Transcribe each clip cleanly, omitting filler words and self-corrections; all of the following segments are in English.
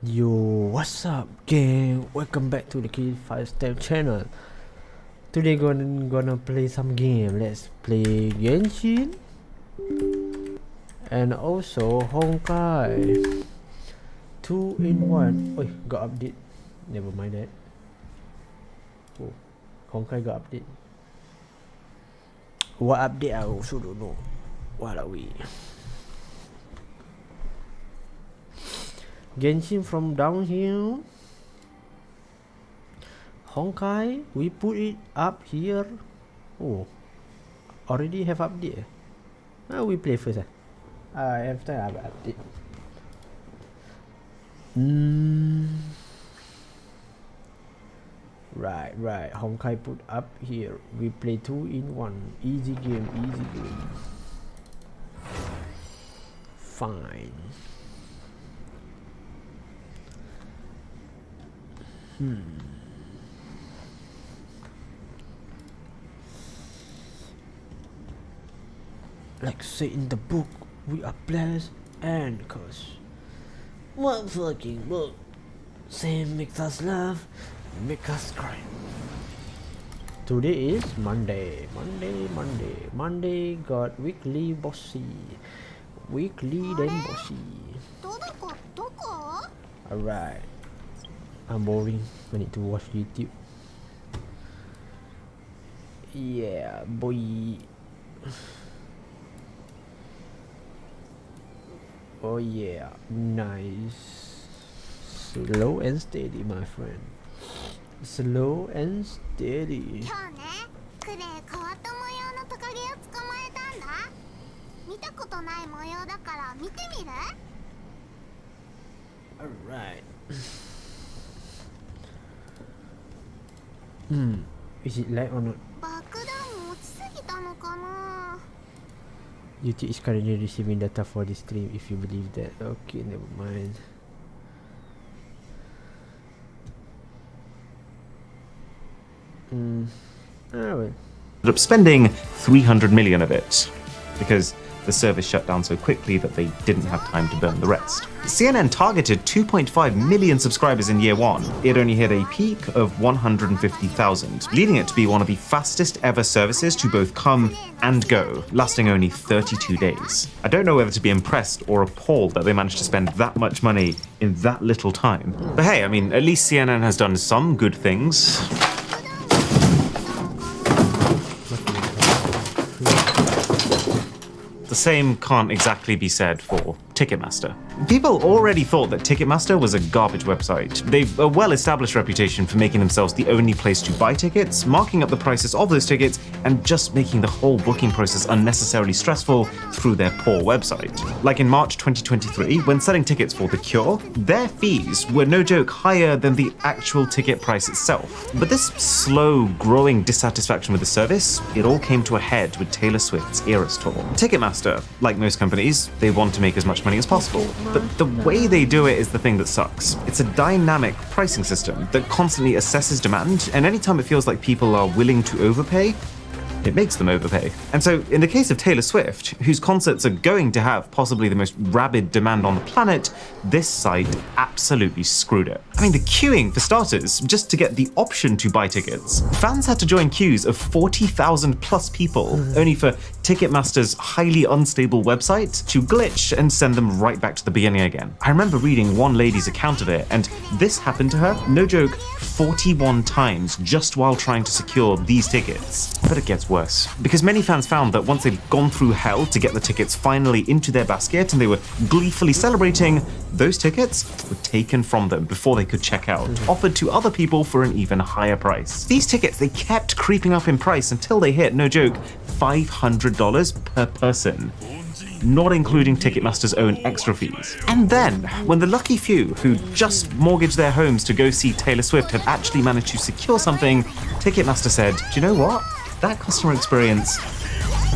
Yo, what's up, gang? Welcome back to the Kill5tep's channel. Today gonna play some game. Let's play Genshin and also Honkai. 2 in 1. Oh, got update. Never mind that. Oh, Honkai got update. What update? I also don't know. What are we? Genshin from downhill. Honkai, we put it up here. Oh, already have update. We play first. After I have update. Right. Honkai put up here. We play 2 in 1. Easy game. Fine. Like say in the book, we are blessed and cursed. What fucking book? Same makes us laugh, make us cry. Today is Monday. Monday got weekly bossy. Weekly then bossy. Alright. I'm boring. I need to watch YouTube. Yeah, boy. Oh yeah, nice. Slow and steady, my friend. Slow and steady. Alright. Is it light or not? YouTube is currently receiving data for this stream, if you believe that. Okay, never mind. Well. Ended up spending 300 million of it because the service shut down so quickly that they didn't have time to burn the rest. CNN targeted 2.5 million subscribers in year one. It only hit a peak of 150,000, leading it to be one of the fastest ever services to both come and go, lasting only 32 days. I don't know whether to be impressed or appalled that they managed to spend that much money in that little time. But hey, I mean, at least CNN has done some good things. The same can't exactly be said for Ticketmaster. People already thought that Ticketmaster was a garbage website. They've a well-established reputation for making themselves the only place to buy tickets, marking up the prices of those tickets, and just making the whole booking process unnecessarily stressful through their poor website. Like in March 2023, when selling tickets for The Cure, their fees were no joke higher than the actual ticket price itself. But this slow, growing dissatisfaction with the service, it all came to a head with Taylor Swift's Eras tour. Ticketmaster, like most companies, they want to make as much money as possible. But the way they do it is the thing that sucks. It's a dynamic pricing system that constantly assesses demand, and anytime it feels like people are willing to overpay, it makes them overpay. And so, in the case of Taylor Swift, whose concerts are going to have possibly the most rabid demand on the planet, this site absolutely screwed it. I mean, the queuing, for starters, just to get the option to buy tickets. Fans had to join queues of 40,000 plus people, only for Ticketmaster's highly unstable website to glitch and send them right back to the beginning again. I remember reading one lady's account of it, and this happened to her, no joke, 41 times just while trying to secure these tickets. But it gets worse, because many fans found that once they'd gone through hell to get the tickets finally into their basket and they were gleefully celebrating, those tickets were taken from them before they could check out, offered to other people for an even higher price. These tickets, they kept creeping up in price until they hit, no joke, $500 per person, not including Ticketmaster's own extra fees. And then, when the lucky few who just mortgaged their homes to go see Taylor Swift had actually managed to secure something, Ticketmaster said, do you know what? That customer experience,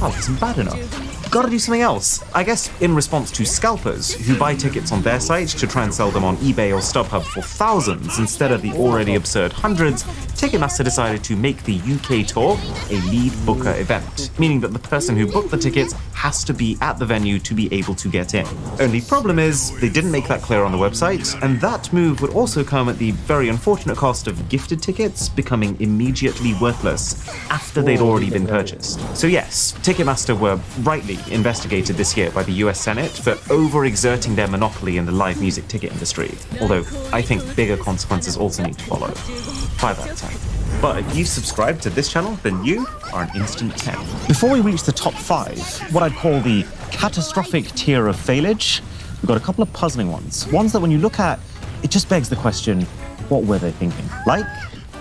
isn't bad enough. Gotta do something else. I guess in response to scalpers who buy tickets on their site to try and sell them on eBay or StubHub for thousands instead of the already absurd hundreds, Ticketmaster decided to make the UK tour a lead booker event. meaning that the person who booked the tickets has to be at the venue to be able to get in. Only problem is, they didn't make that clear on the website, and that move would also come at the very unfortunate cost of gifted tickets becoming immediately worthless after they'd already been purchased. So yes, Ticketmaster were rightly investigated this year by the US Senate for overexerting their monopoly in the live music ticket industry, although I think bigger consequences also need to follow. 5 out of 10. But if you subscribe to this channel, then you are an instant 10. Before we reach the top 5, what I'd call the catastrophic tier of failage, we've got a couple of puzzling ones. Ones that when you look at, it just begs the question, what were they thinking? Like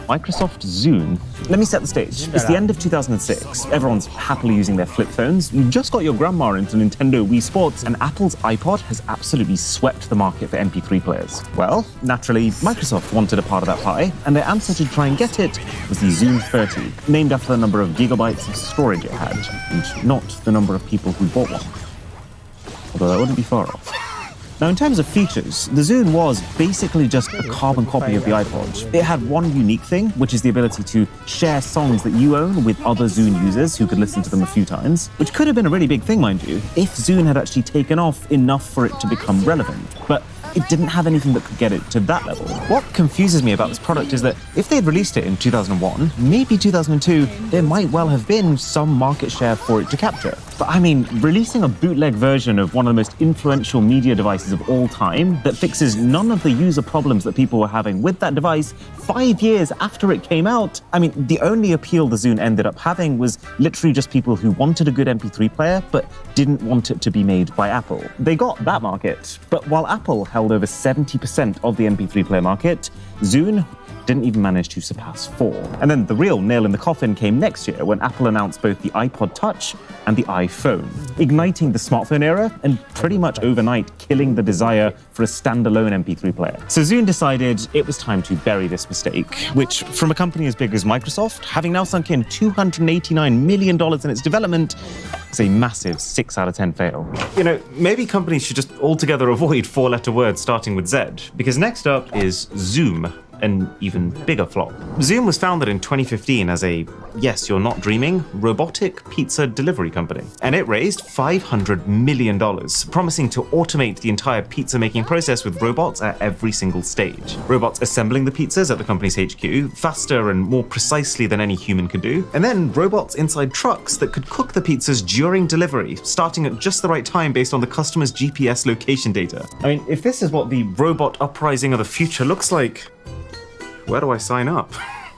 Microsoft Zune. Let me set the stage. It's the end of 2006. Everyone's happily using their flip phones. You just got your grandma into Nintendo Wii Sports, and Apple's iPod has absolutely swept the market for MP3 players. Well, naturally, Microsoft wanted a part of that pie, and their answer to try and get it was the Zune 30, named after the number of gigabytes of storage it had, and not the number of people who bought one. Although that wouldn't be far off. Now, in terms of features, the Zune was basically just a carbon copy of the iPod. It had one unique thing, which is the ability to share songs that you own with other Zune users who could listen to them a few times, which could have been a really big thing, mind you, if Zune had actually taken off enough for it to become relevant. But it didn't have anything that could get it to that level. What confuses me about this product is that if they'd released it in 2001, maybe 2002, there might well have been some market share for it to capture. But I mean, releasing a bootleg version of one of the most influential media devices of all time that fixes none of the user problems that people were having with that device 5 years after it came out, I mean, the only appeal the Zune ended up having was literally just people who wanted a good MP3 player, but didn't want it to be made by Apple. They got that market, but while Apple held over 70% of the MP3 player market, Zune didn't even manage to surpass 4. And then the real nail in the coffin came next year when Apple announced both the iPod Touch and the iPhone, igniting the smartphone era and pretty much overnight killing the desire for a standalone MP3 player. So Zune decided it was time to bury this mistake, which from a company as big as Microsoft, having now sunk in $289 million in its development, is a massive 6 out of 10 fail. You know, maybe companies should just altogether avoid 4-letter words starting with Z, because next up is Zoom, an even bigger flop. Zoom was founded in 2015 as a, yes, you're not dreaming, robotic pizza delivery company. And it raised $500 million, promising to automate the entire pizza making process with robots at every single stage. Robots assembling the pizzas at the company's HQ faster and more precisely than any human could do. And then robots inside trucks that could cook the pizzas during delivery, starting at just the right time based on the customer's GPS location data. I mean, if this is what the robot uprising of the future looks like, where do I sign up?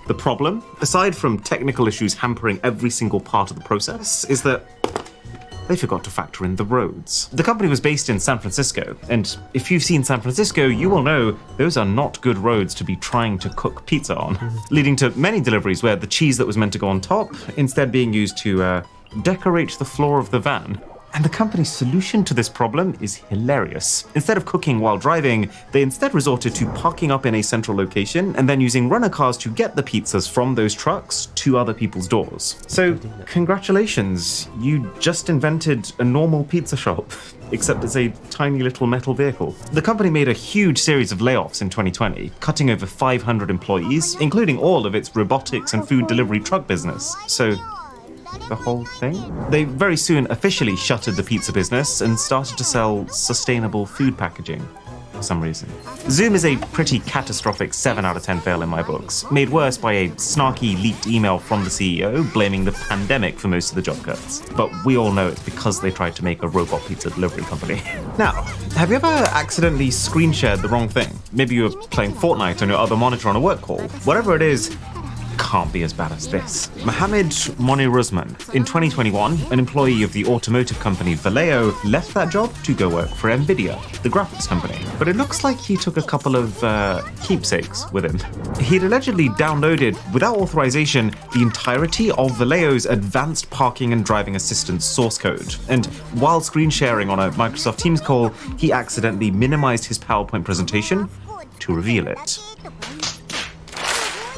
The problem, aside from technical issues hampering every single part of the process, is that they forgot to factor in the roads. The company was based in San Francisco, and if you've seen San Francisco, you will know those are not good roads to be trying to cook pizza on, leading to many deliveries where the cheese that was meant to go on top instead being used to decorate the floor of the van. And the company's solution to this problem is hilarious. Instead of cooking while driving, they instead resorted to parking up in a central location and then using runner cars to get the pizzas from those trucks to other people's doors. So, congratulations, you just invented a normal pizza shop, except it's a tiny little metal vehicle. The company made a huge series of layoffs in 2020, cutting over 500 employees, including all of its robotics and food delivery truck business. So, the whole thing? They very soon officially shuttered the pizza business and started to sell sustainable food packaging for some reason. Zoom is a pretty catastrophic 7 out of 10 fail in my books, made worse by a snarky leaked email from the CEO blaming the pandemic for most of the job cuts. But we all know it's because they tried to make a robot pizza delivery company. Now, have you ever accidentally screen shared the wrong thing? Maybe you were playing Fortnite on your other monitor on a work call. Whatever it is, can't be as bad as this. Mohammed Moniruzman. In 2021, an employee of the automotive company Vallejo left that job to go work for Nvidia, the graphics company. But it looks like he took a couple of keepsakes with him. He'd allegedly downloaded, without authorization, the entirety of Vallejo's advanced parking and driving assistance source code. And while screen sharing on a Microsoft Teams call, he accidentally minimized his PowerPoint presentation to reveal it.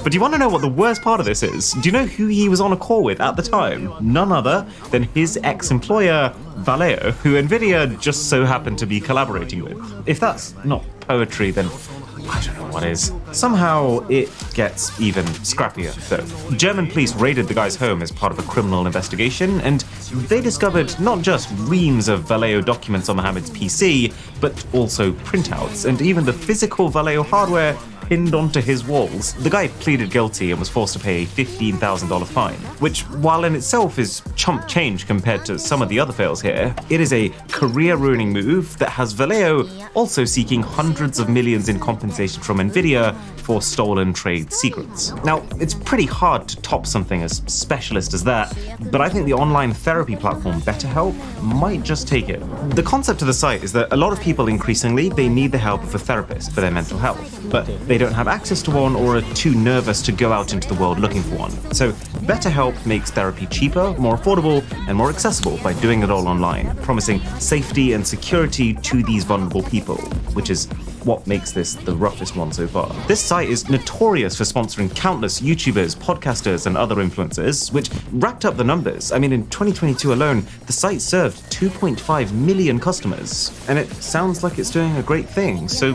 But do you want to know what the worst part of this is? Do you know who he was on a call with at the time? None other than his ex-employer, Vallejo, who Nvidia just so happened to be collaborating with. If that's not poetry, then I don't know what is. Somehow it gets even scrappier, though. German police raided the guy's home as part of a criminal investigation, and they discovered not just reams of Vallejo documents on Mohammed's PC, but also printouts, and even the physical Vallejo hardware pinned onto his walls. The guy pleaded guilty and was forced to pay a $15,000 fine, which, while in itself is chump change compared to some of the other fails here, it is a career-ruining move that has Vallejo also seeking hundreds of millions in compensation from Nvidia for stolen trade secrets. Now, it's pretty hard to top something as specialist as that, but I think the online therapy platform BetterHelp might just take it. The concept of the site is that a lot of people increasingly, they need the help of a therapist for their mental health, but they don't have access to one or are too nervous to go out into the world looking for one. So BetterHelp makes therapy cheaper, more affordable, and more accessible by doing it all online, promising safety and security to these vulnerable people, which is what makes this the roughest one so far. This site is notorious for sponsoring countless YouTubers, podcasters, and other influencers, which racked up the numbers. I mean, in 2022 alone, the site served 2.5 million customers, and it sounds like it's doing a great thing, so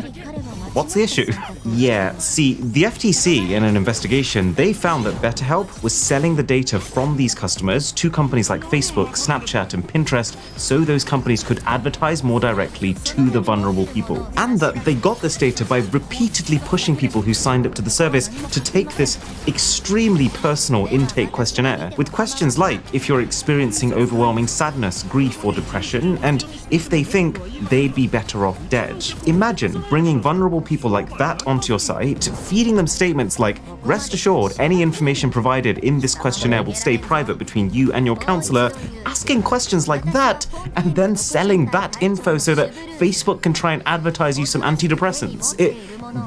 what's the issue? Yeah, see, the FTC, in an investigation, they found that BetterHelp was selling the data from these customers to companies like Facebook, Snapchat, and Pinterest so those companies could advertise more directly to the vulnerable people. And that they got this data by repeatedly pushing people who signed up to the service to take this extremely personal intake questionnaire with questions like if you're experiencing overwhelming sadness, grief, or depression, and if they think they'd be better off dead. Imagine bringing vulnerable people like that onto your site, feeding them statements like, rest assured, any information provided in this questionnaire will stay private between you and your counselor, asking questions like that, and then selling that info so that Facebook can try and advertise you some antidepressants. It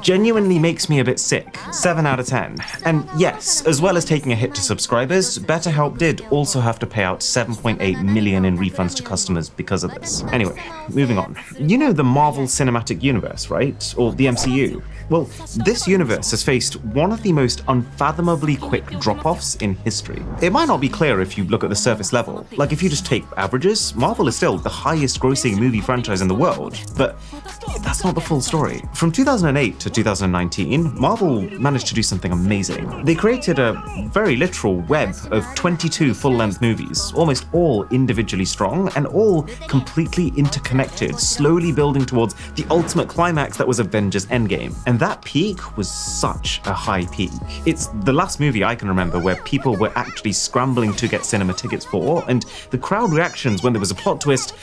genuinely makes me a bit sick. 7 out of 10. And yes, as well as taking a hit to subscribers, BetterHelp did also have to pay out $7.8 million in refunds to customers because of this. Anyway, moving on. You know the Marvel Cinematic Universe, right? Or the MCU? Well, this universe has faced one of the most unfathomably quick drop-offs in history. It might not be clear if you look at the surface level. Like, if you just take averages, Marvel is still the highest-grossing movie franchise in the world. But that's not the full story. From 2008 to 2019, Marvel managed to do something amazing. They created a very literal web of 22 full-length movies, almost all individually strong and all completely interconnected, slowly building towards the ultimate climax that was Avengers Endgame. And that peak was such a high peak. It's the last movie I can remember where people were actually scrambling to get cinema tickets for, and the crowd reactions when there was a plot twist,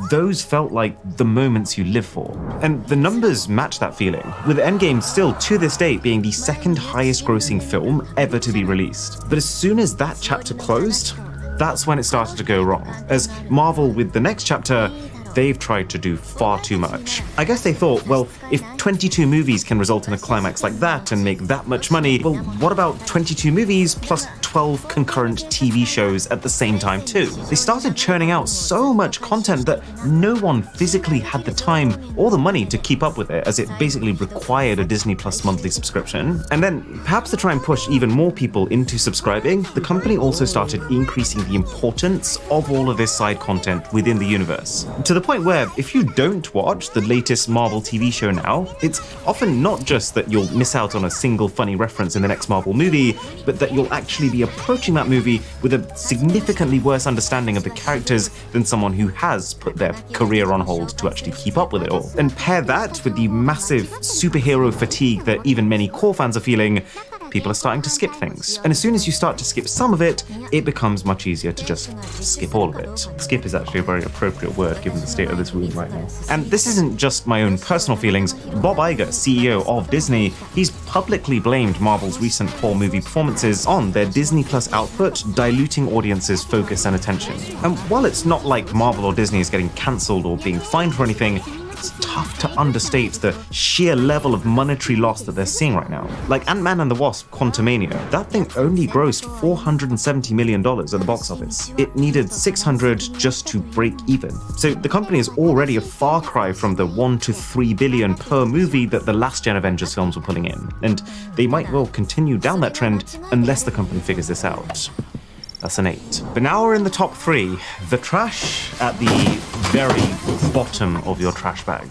those felt like the moments you live for. And the numbers match that feeling, with Endgame still to this date being the second highest grossing film ever to be released. But as soon as that chapter closed, that's when it started to go wrong, as Marvel with the next chapter, they've tried to do far too much. I guess they thought, well, if 22 movies can result in a climax like that and make that much money, well, what about 22 movies plus 12 concurrent TV shows at the same time too? They started churning out so much content that no one physically had the time or the money to keep up with it, as it basically required a Disney Plus monthly subscription. And then, perhaps to try and push even more people into subscribing, the company also started increasing the importance of all of this side content within the universe. To the point where, if you don't watch the latest Marvel TV show now, it's often not just that you'll miss out on a single funny reference in the next Marvel movie, but that you'll actually be approaching that movie with a significantly worse understanding of the characters than someone who has put their career on hold to actually keep up with it all. And pair that with the massive superhero fatigue that even many core fans are feeling, people are starting to skip things. And as soon as you start to skip some of it, it becomes much easier to just skip all of it. Skip is actually a very appropriate word given the state of this room right now. And this isn't just my own personal feelings. Bob Iger, CEO of Disney, he's publicly blamed Marvel's recent poor movie performances on their Disney Plus output, diluting audiences' focus and attention. And while it's not like Marvel or Disney is getting cancelled or being fined for anything, it's tough to understate the sheer level of monetary loss that they're seeing right now. Like Ant-Man and the Wasp: Quantumania, that thing only grossed $470 million at the box office. It needed 600 just to break even. So the company is already a far cry from the 1 to 3 billion per movie that the last gen Avengers films were pulling in. And they might well continue down that trend unless the company figures this out. That's an 8. But now we're in the top 3. The trash at the very bottom of your trash bag.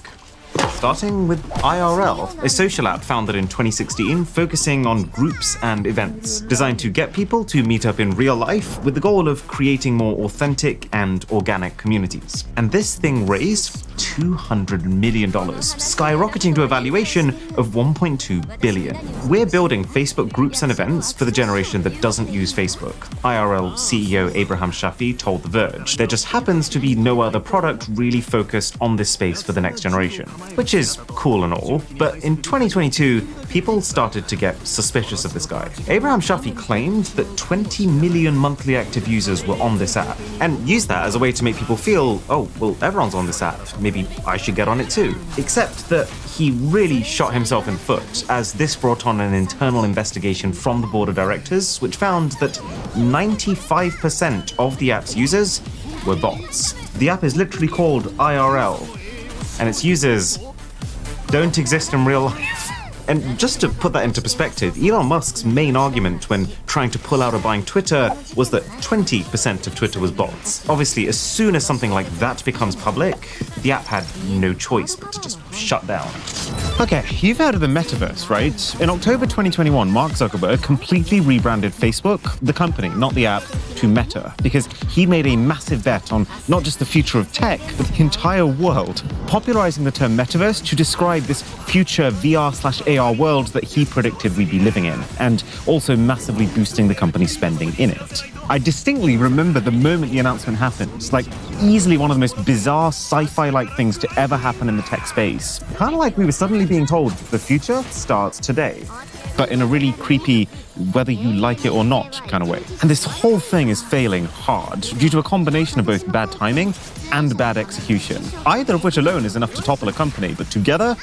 starting with IRL, a social app founded in 2016 focusing on groups and events, designed to get people to meet up in real life with the goal of creating more authentic and organic communities. And this thing raised $200 million, skyrocketing to a valuation of $1.2 billion. We're building Facebook groups and events for the generation that doesn't use Facebook, IRL CEO Abraham Shafi told The Verge. There just happens to be no other product really focused on this space for the next generation, which is cool and all, but in 2022, people started to get suspicious of this guy. Abraham Shafi claimed that 20 million monthly active users were on this app, and used that as a way to make people feel, oh, well, everyone's on this app, maybe I should get on it too. Except that he really shot himself in the foot, as this brought on an internal investigation from the board of directors, which found that 95% of the app's users were bots. The app is literally called IRL, and its users don't exist in real life. And just to put that into perspective, Elon Musk's main argument when trying to pull out of buying Twitter was that 20% of Twitter was bots. Obviously, as soon as something like that becomes public, the app had no choice but to just shut down. Okay, you've heard of the metaverse, right? In October 2021, Mark Zuckerberg completely rebranded Facebook, the company, not the app, to Meta, because he made a massive bet on not just the future of tech, but the entire world, popularizing the term metaverse to describe this future VR/AR world that he predicted we'd be living in, and also massively boosting the company's spending in it. I distinctly remember the moment the announcement happened. It's like easily one of the most bizarre sci-fi-like things to ever happen in the tech space. Kind of like we were suddenly being told the future starts today, but in a really creepy, whether you like it or not kind of way. And this whole thing is failing hard due to a combination of both bad timing and bad execution, either of which alone is enough to topple a company, but together,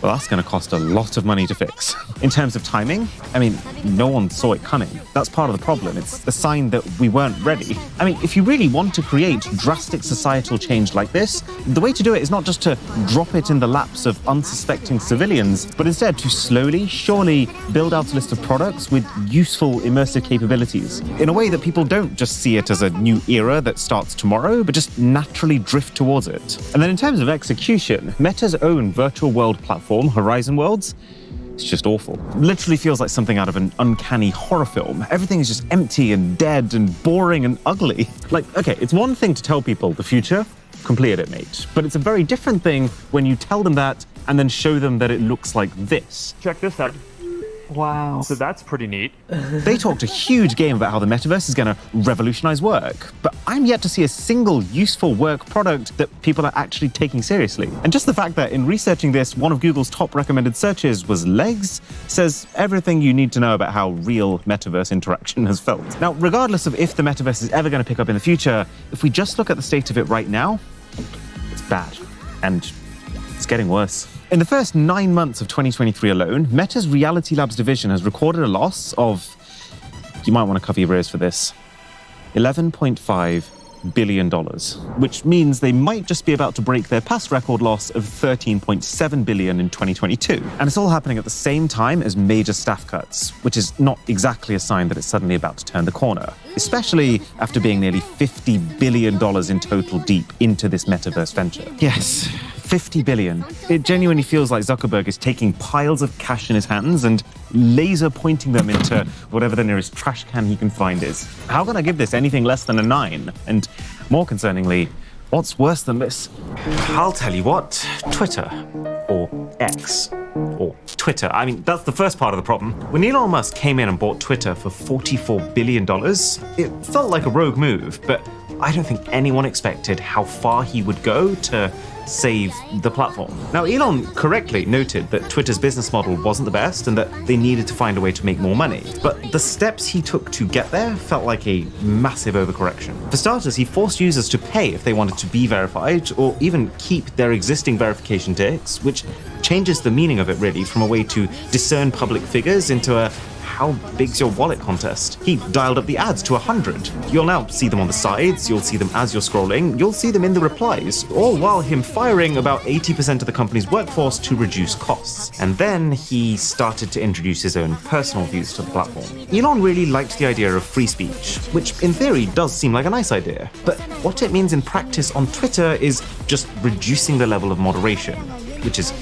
well, that's going to cost a lot of money to fix. In terms of timing, I mean, no one saw it coming. That's part of the problem. It's a sign that we weren't ready. I mean, if you really want to create drastic societal change like this, the way to do it is not just to drop it in the laps of unsuspecting civilians, but instead to slowly, surely build out a list of products with useful immersive capabilities in a way that people don't just see it as a new era that starts tomorrow, but just naturally drift towards it. And then in terms of execution, Meta's own virtual world platform, Horizon Worlds, it's just awful. Literally feels like something out of an uncanny horror film. Everything is just empty and dead and boring and ugly. Like, okay, it's one thing to tell people the future, completed it, mate. But it's a very different thing when you tell them that and then show them that it looks like this. Check this out. Wow. So that's pretty neat. They talked a huge game about how the metaverse is going to revolutionize work, but I'm yet to see a single useful work product that people are actually taking seriously. And just the fact that in researching this, one of Google's top recommended searches was legs says everything you need to know about how real metaverse interaction has felt. Now, regardless of if the metaverse is ever going to pick up in the future, if we just look at the state of it right now, it's bad. And it's getting worse. In the first 9 months of 2023 alone, Meta's Reality Labs division has recorded a loss of, you might want to cover your ears for this, $11.5 billion, which means they might just be about to break their past record loss of $13.7 billion in 2022. And it's all happening at the same time as major staff cuts, which is not exactly a sign that it's suddenly about to turn the corner, especially after being nearly $50 billion in total deep into this metaverse venture. Yes, 50 billion. It genuinely feels like Zuckerberg is taking piles of cash in his hands and laser pointing them into whatever the nearest trash can he can find is. How can I give this anything less than a 9? And more concerningly, what's worse than this? I'll tell you what, Twitter, or X, or Twitter. I mean, that's the first part of the problem. When Elon Musk came in and bought Twitter for $44 billion, it felt like a rogue move, but I don't think anyone expected how far he would go to save the platform. Now, Elon correctly noted that Twitter's business model wasn't the best and that they needed to find a way to make more money. But the steps he took to get there felt like a massive overcorrection. For starters, he forced users to pay if they wanted to be verified or even keep their existing verification ticks, which changes the meaning of it really from a way to discern public figures into a how big's your wallet contest. He dialed up the ads to 100. You'll now see them on the sides, you'll see them as you're scrolling, you'll see them in the replies, all while him firing about 80% of the company's workforce to reduce costs. And then he started to introduce his own personal views to the platform. Elon really liked the idea of free speech, which in theory does seem like a nice idea, but what it means in practice on Twitter is just reducing the level of moderation. which is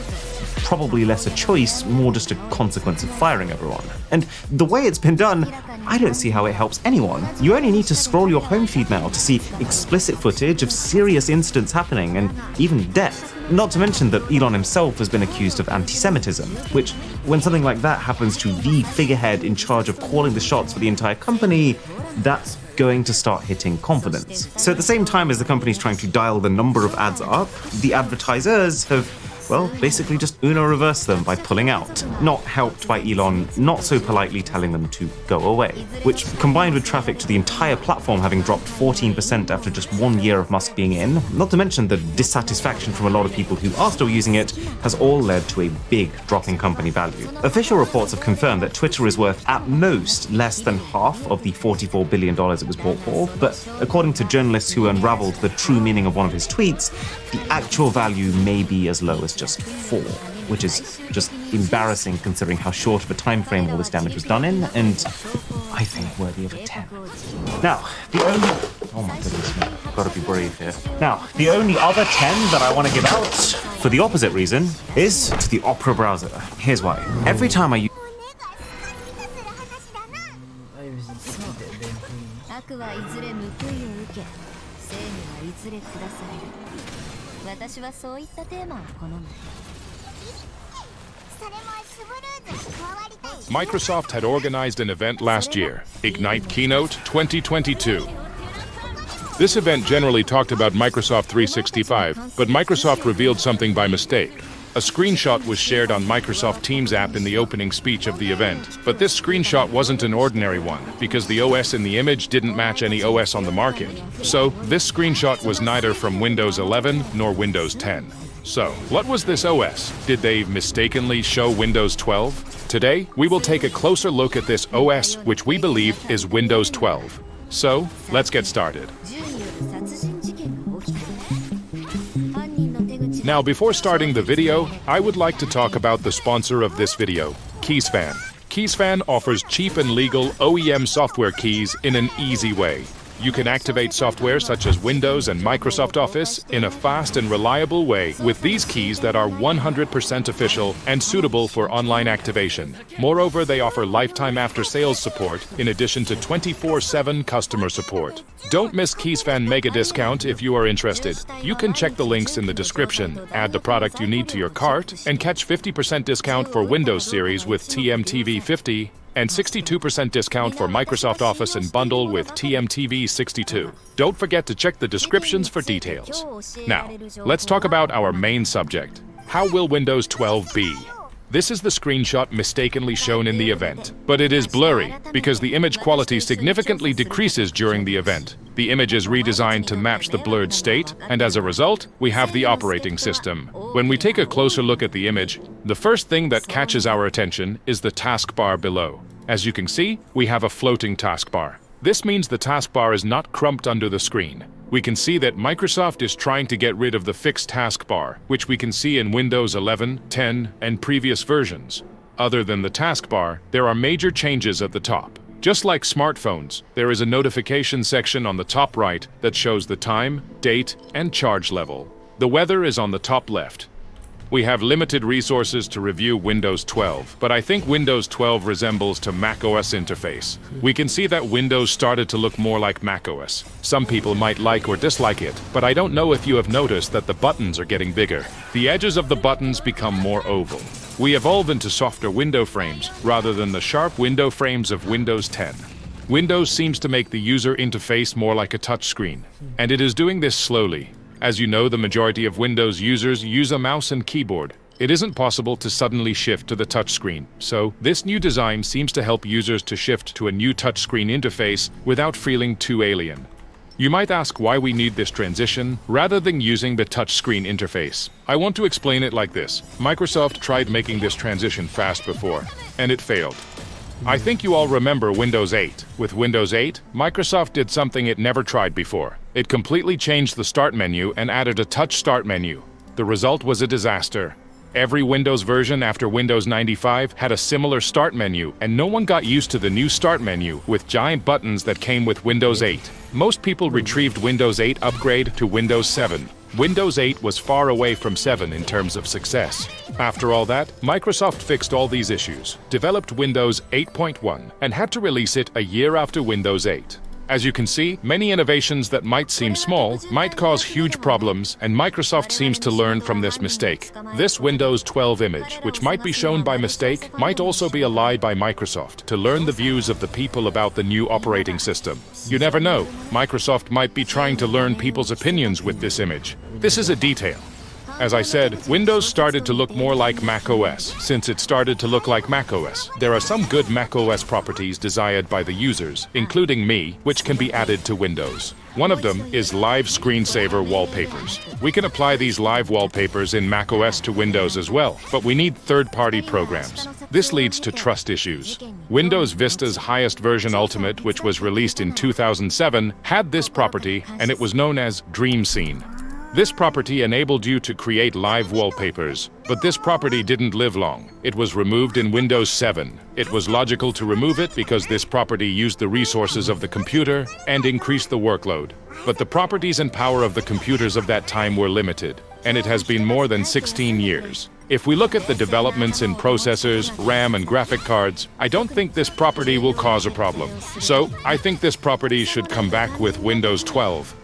probably less a choice, more just a consequence of firing everyone. And the way it's been done, I don't see how it helps anyone. You only need to scroll your home feed now to see explicit footage of serious incidents happening and even death. Not to mention that Elon himself has been accused of anti-Semitism, which, when something like that happens to the figurehead in charge of calling the shots for the entire company, that's going to start hitting confidence. So at the same time as the company's trying to dial the number of ads up, the advertisers have, well, basically just Uno reverse them by pulling out, not helped by Elon not so politely telling them to go away, which, combined with traffic to the entire platform having dropped 14% after just 1 year of Musk being in, not to mention the dissatisfaction from a lot of people who are still using it, has all led to a big drop in company value. Official reports have confirmed that Twitter is worth at most less than half of the $44 billion it was bought for, but according to journalists who unraveled the true meaning of one of his tweets, the actual value may be as low as just 4, which is just embarrassing considering how short of a time frame all this damage was done in, and I think worthy of a 10. Now, the only... Oh my goodness, I've got to be brave here. Now, the only other 10 that I want to give out, for the opposite reason, is to the Opera browser. Here's why. Every time I use... 悪はいずれ報いを受け、正義はいずれ下される。私はそういったテーマを好む。Microsoft had organized an event last year, Ignite Keynote 2022. This event generally talked about Microsoft 365, but Microsoft revealed something by mistake. A screenshot was shared on Microsoft Teams app in the opening speech of the event, but this screenshot wasn't an ordinary one, because the OS in the image didn't match any OS on the market. So, this screenshot was neither from Windows 11 nor Windows 10. So, what was this OS? Did they mistakenly show Windows 12? Today, we will take a closer look at this OS, which we believe is Windows 12. So, let's get started. Now, before starting the video, I would like to talk about the sponsor of this video, Kill5t. Kill5t offers cheap and legal OEM software keys in an easy way. You can activate software such as Windows and Microsoft Office in a fast and reliable way with these keys that are 100% official and suitable for online activation. Moreover, they offer lifetime after-sales support in addition to 24/7 customer support. Don't miss Kill5t mega discount if you are interested. You can check the links in the description, add the product you need to your cart, and catch 50% discount for Windows series with TMTV 50 and 62% discount for Microsoft Office and bundle with TMTV 62. Don't forget to check the descriptions for details. Now, let's talk about our main subject. How will Windows 12 be? This is the screenshot mistakenly shown in the event, but it is blurry because the image quality significantly decreases during the event. The image is redesigned to match the blurred state, and as a result, we have the operating system. When we take a closer look at the image, the first thing that catches our attention is the taskbar below. As you can see, we have a floating taskbar. This means the taskbar is not crumped under the screen. We can see that Microsoft is trying to get rid of the fixed taskbar, which we can see in Windows 11, 10, and previous versions. Other than the taskbar, there are major changes at the top. Just like smartphones, there is a notification section on the top right that shows the time, date, and charge level. The weather is on the top left. We have limited resources to review Windows 12, but I think Windows 12 resembles to macOS interface. We can see that Windows started to look more like macOS. Some people might like or dislike it, but I don't know if you have noticed that the buttons are getting bigger. The edges of the buttons become more oval. We evolve into softer window frames, rather than the sharp window frames of Windows 10. Windows seems to make the user interface more like a touchscreen, and it is doing this slowly. As you know, the majority of Windows users use a mouse and keyboard. It isn't possible to suddenly shift to the touchscreen, so this new design seems to help users to shift to a new touchscreen interface without feeling too alien. You might ask why we need this transition rather than using the touchscreen interface. I want to explain it like this. Microsoft tried making this transition fast before, and it failed. I think you all remember Windows 8. With Windows 8, Microsoft did something it never tried before. It completely changed the start menu and added a touch start menu. The result was a disaster. Every Windows version after Windows 95 had a similar start menu, and no one got used to the new start menu with giant buttons that came with Windows 8. Most people retrieved Windows 8 upgrade to Windows 7. Windows 8 was far away from 7 in terms of success. After all that, Microsoft fixed all these issues, developed Windows 8.1, and had to release it a year after Windows 8. As you can see, many innovations that might seem small might cause huge problems, and Microsoft seems to learn from this mistake. This Windows 12 image, which might be shown by mistake, might also be a lie by Microsoft to learn the views of the people about the new operating system. You never know, Microsoft might be trying to learn people's opinions with this image. This is a detail. As I said, Windows started to look more like macOS. Since it started to look like macOS, there are some good macOS properties desired by the users, including me, which can be added to Windows. One of them is live screensaver wallpapers. We can apply these live wallpapers in macOS to Windows as well, but we need third-party programs. This leads to trust issues. Windows Vista's highest version Ultimate, which was released in 2007, had this property, and it was known as Dream Scene. This property enabled you to create live wallpapers, but this property didn't live long. It was removed in Windows 7. It was logical to remove it because this property used the resources of the computer and increased the workload. But the properties and power of the computers of that time were limited, and it has been more than 16 years. If we look at the developments in processors, RAM, and graphic cards, I don't think this property will cause a problem. So, I think this property should come back with Windows 12.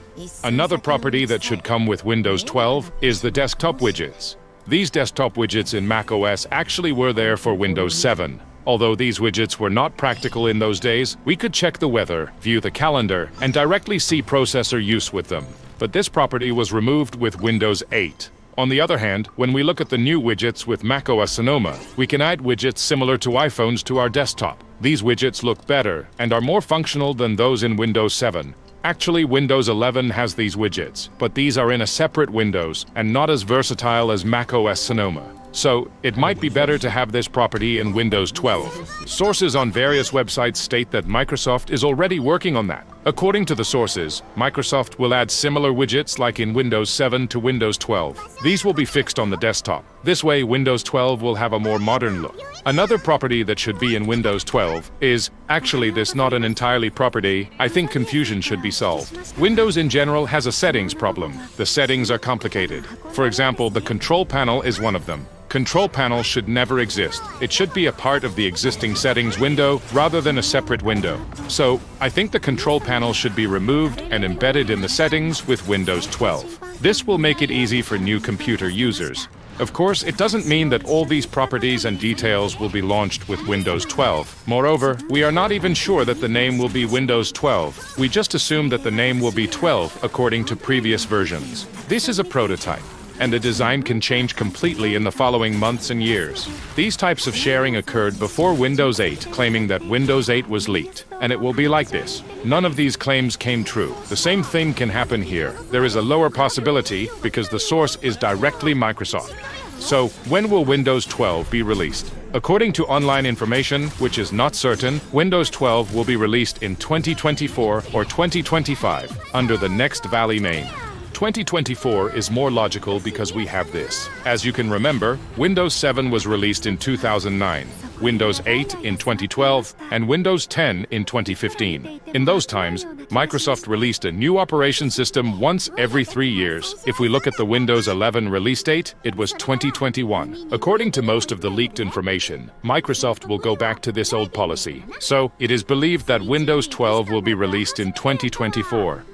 Another property that should come with Windows 12 is the desktop widgets. These desktop widgets in macOS actually were there for Windows 7. Although these widgets were not practical in those days, we could check the weather, view the calendar, and directly see processor use with them. But this property was removed with Windows 8. On the other hand, when we look at the new widgets with macOS Sonoma, we can add widgets similar to iPhones to our desktop. These widgets look better and are more functional than those in Windows 7. Actually, Windows 11 has these widgets, but these are in a separate Windows and not as versatile as macOS Sonoma. So, it might be better to have this property in Windows 12. Sources on various websites state that Microsoft is already working on that. According to the sources, Microsoft will add similar widgets like in Windows 7 to Windows 12. These will be fixed on the desktop. This way, Windows 12 will have a more modern look. Another property that should be in Windows 12 is, actually this not an entirely property, I think confusion should be solved. Windows in general has a settings problem. The settings are complicated. For example, the control panel is one of them. Control panel should never exist. It should be a part of the existing settings window rather than a separate window. So, I think the control panel should be removed and embedded in the settings with Windows 12. This will make it easy for new computer users. Of course, it doesn't mean that all these properties and details will be launched with Windows 12. Moreover, we are not even sure that the name will be Windows 12. We just assume that the name will be 12 according to previous versions. This is a prototype, and the design can change completely in the following months and years. These types of sharing occurred before Windows 8, claiming that Windows 8 was leaked, and it will be like this. None of these claims came true. The same thing can happen here. There is a lower possibility because the source is directly Microsoft. So, when will Windows 12 be released? According to online information, which is not certain, Windows 12 will be released in 2024 or 2025 under the Next Valley name. 2024 is more logical because we have this. As you can remember, Windows 7 was released in 2009, Windows 8 in 2012, and Windows 10 in 2015. In those times, Microsoft released a new operation system once every 3 years. If we look at the Windows 11 release date, it was 2021. According to most of the leaked information, Microsoft will go back to this old policy. So, it is believed that Windows 12 will be released in 2024.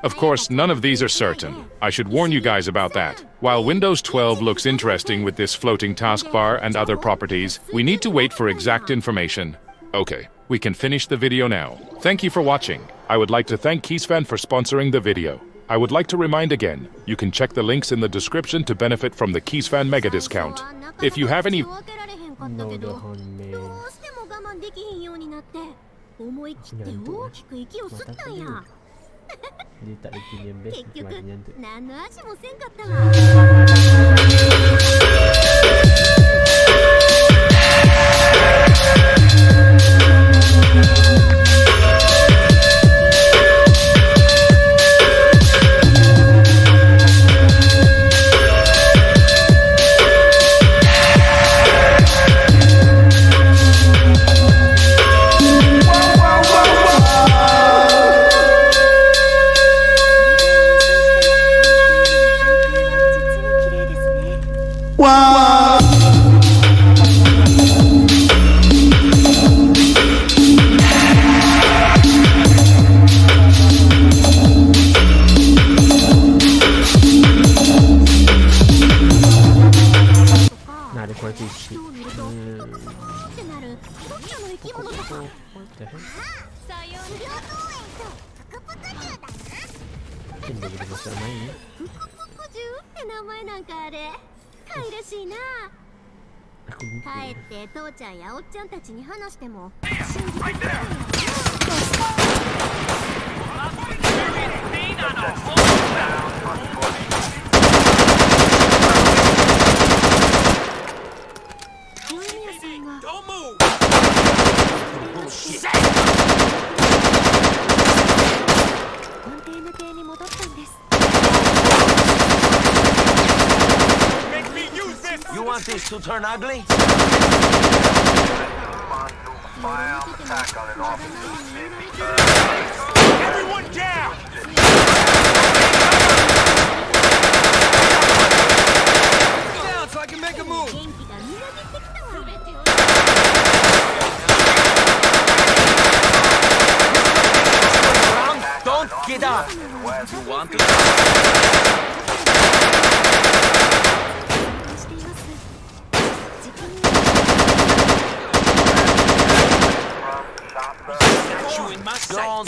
Of course, none of these are certain. I should warn you guys about that. While Windows 12 looks interesting with this floating taskbar and other properties, we need to wait for exact information. Okay, we can finish the video now. Thank you for watching. I would like to thank Kill5tep's for sponsoring the video. I would like to remind again, you can check the links in the description to benefit from the Kill5tep mega discount. If you have any... No, the handmaid. dia tak ada punya best kematian tu. 何の足もせんかったわ。Mungkin dia boleh masuk main ni. ジュって名前なんかあれ可愛らしいな Aku lupa. 帰って父ちゃんやおっちゃんたちに話しても信じてくれないよ You want this to turn ugly? Everyone down! Down so I can make a move. 元気がみなぎってきたわ Don't get up. You want to? しています時間に You in my sight.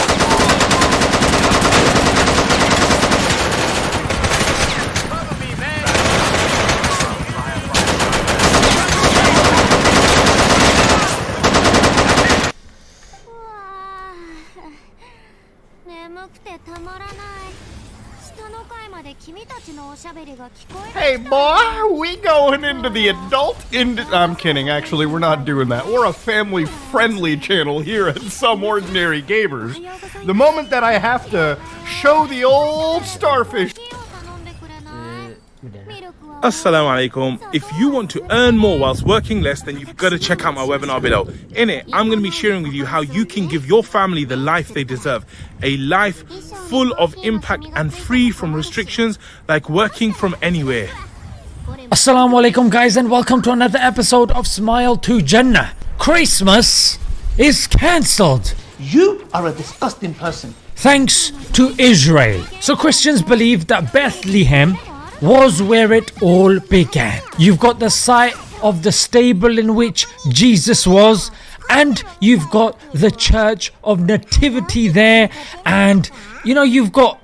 Cover me, man. 眠くてたまらない下の階まで君たちのおしゃべりが聞こえ Hey, boy, we going into the adult I'm kidding, actually, we're not doing that. We're a family-friendly channel here at Some Ordinary Gamers. The moment that I have to show the old starfish. て頼んでくれない Udah. ミルクは Assalamu alaikum. If you want to earn more whilst working less, then you've got to check out my webinar below. In it, I'm going to be sharing with you how you can give your family the life they deserve. A life full of impact and free from restrictions, like working from anywhere. Assalamu alaikum guys, and welcome to another episode of Smile to Jannah. Christmas is cancelled You are a disgusting person. thanks to Israel. So Christians believe that Bethlehem was where it all began. You've got the site of the stable in which Jesus was, and you've got the Church of Nativity there, and you've got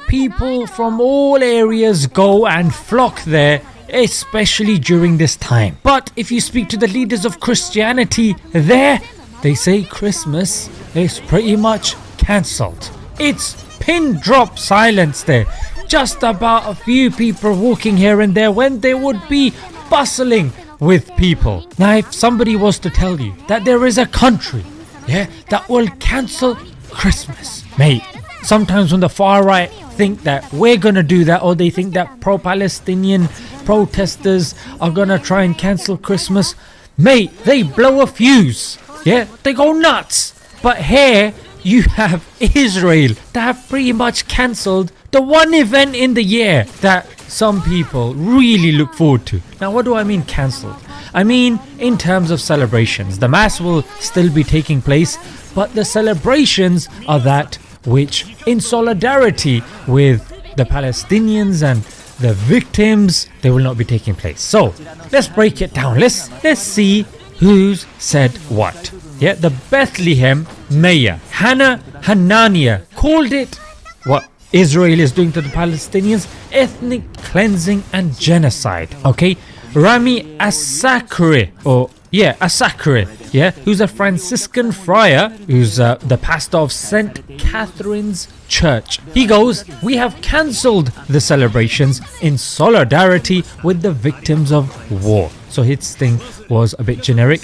people from all areas go and flock there, especially during this time. But if you speak to the leaders of Christianity there, they say Christmas is pretty much cancelled. It's pin drop silence there. Just about a few people walking here and there when they would be bustling with people. Now, if somebody was to tell you that there is a country, that will cancel Christmas, mate, sometimes when the far right think that we're gonna do that, or they think that pro-Palestinian protesters are gonna try and cancel Christmas, mate, they blow a fuse. They go nuts. But here you have Israel that have pretty much cancelled the one event in the year that some people really look forward to. Now, what do I mean cancelled? I mean in terms of celebrations. The mass will still be taking place, but the celebrations are that which, in solidarity with the Palestinians and the victims, they will not be taking place. So let's break it down. Let's see who's said what. The Bethlehem mayor, Hananiah, called it what Israel is doing to the Palestinians: ethnic cleansing and genocide. Okay, Rami Asakri, who's a Franciscan friar, who's the pastor of St. Catherine's Church. He goes, we have cancelled the celebrations in solidarity with the victims of war. So his thing was a bit generic.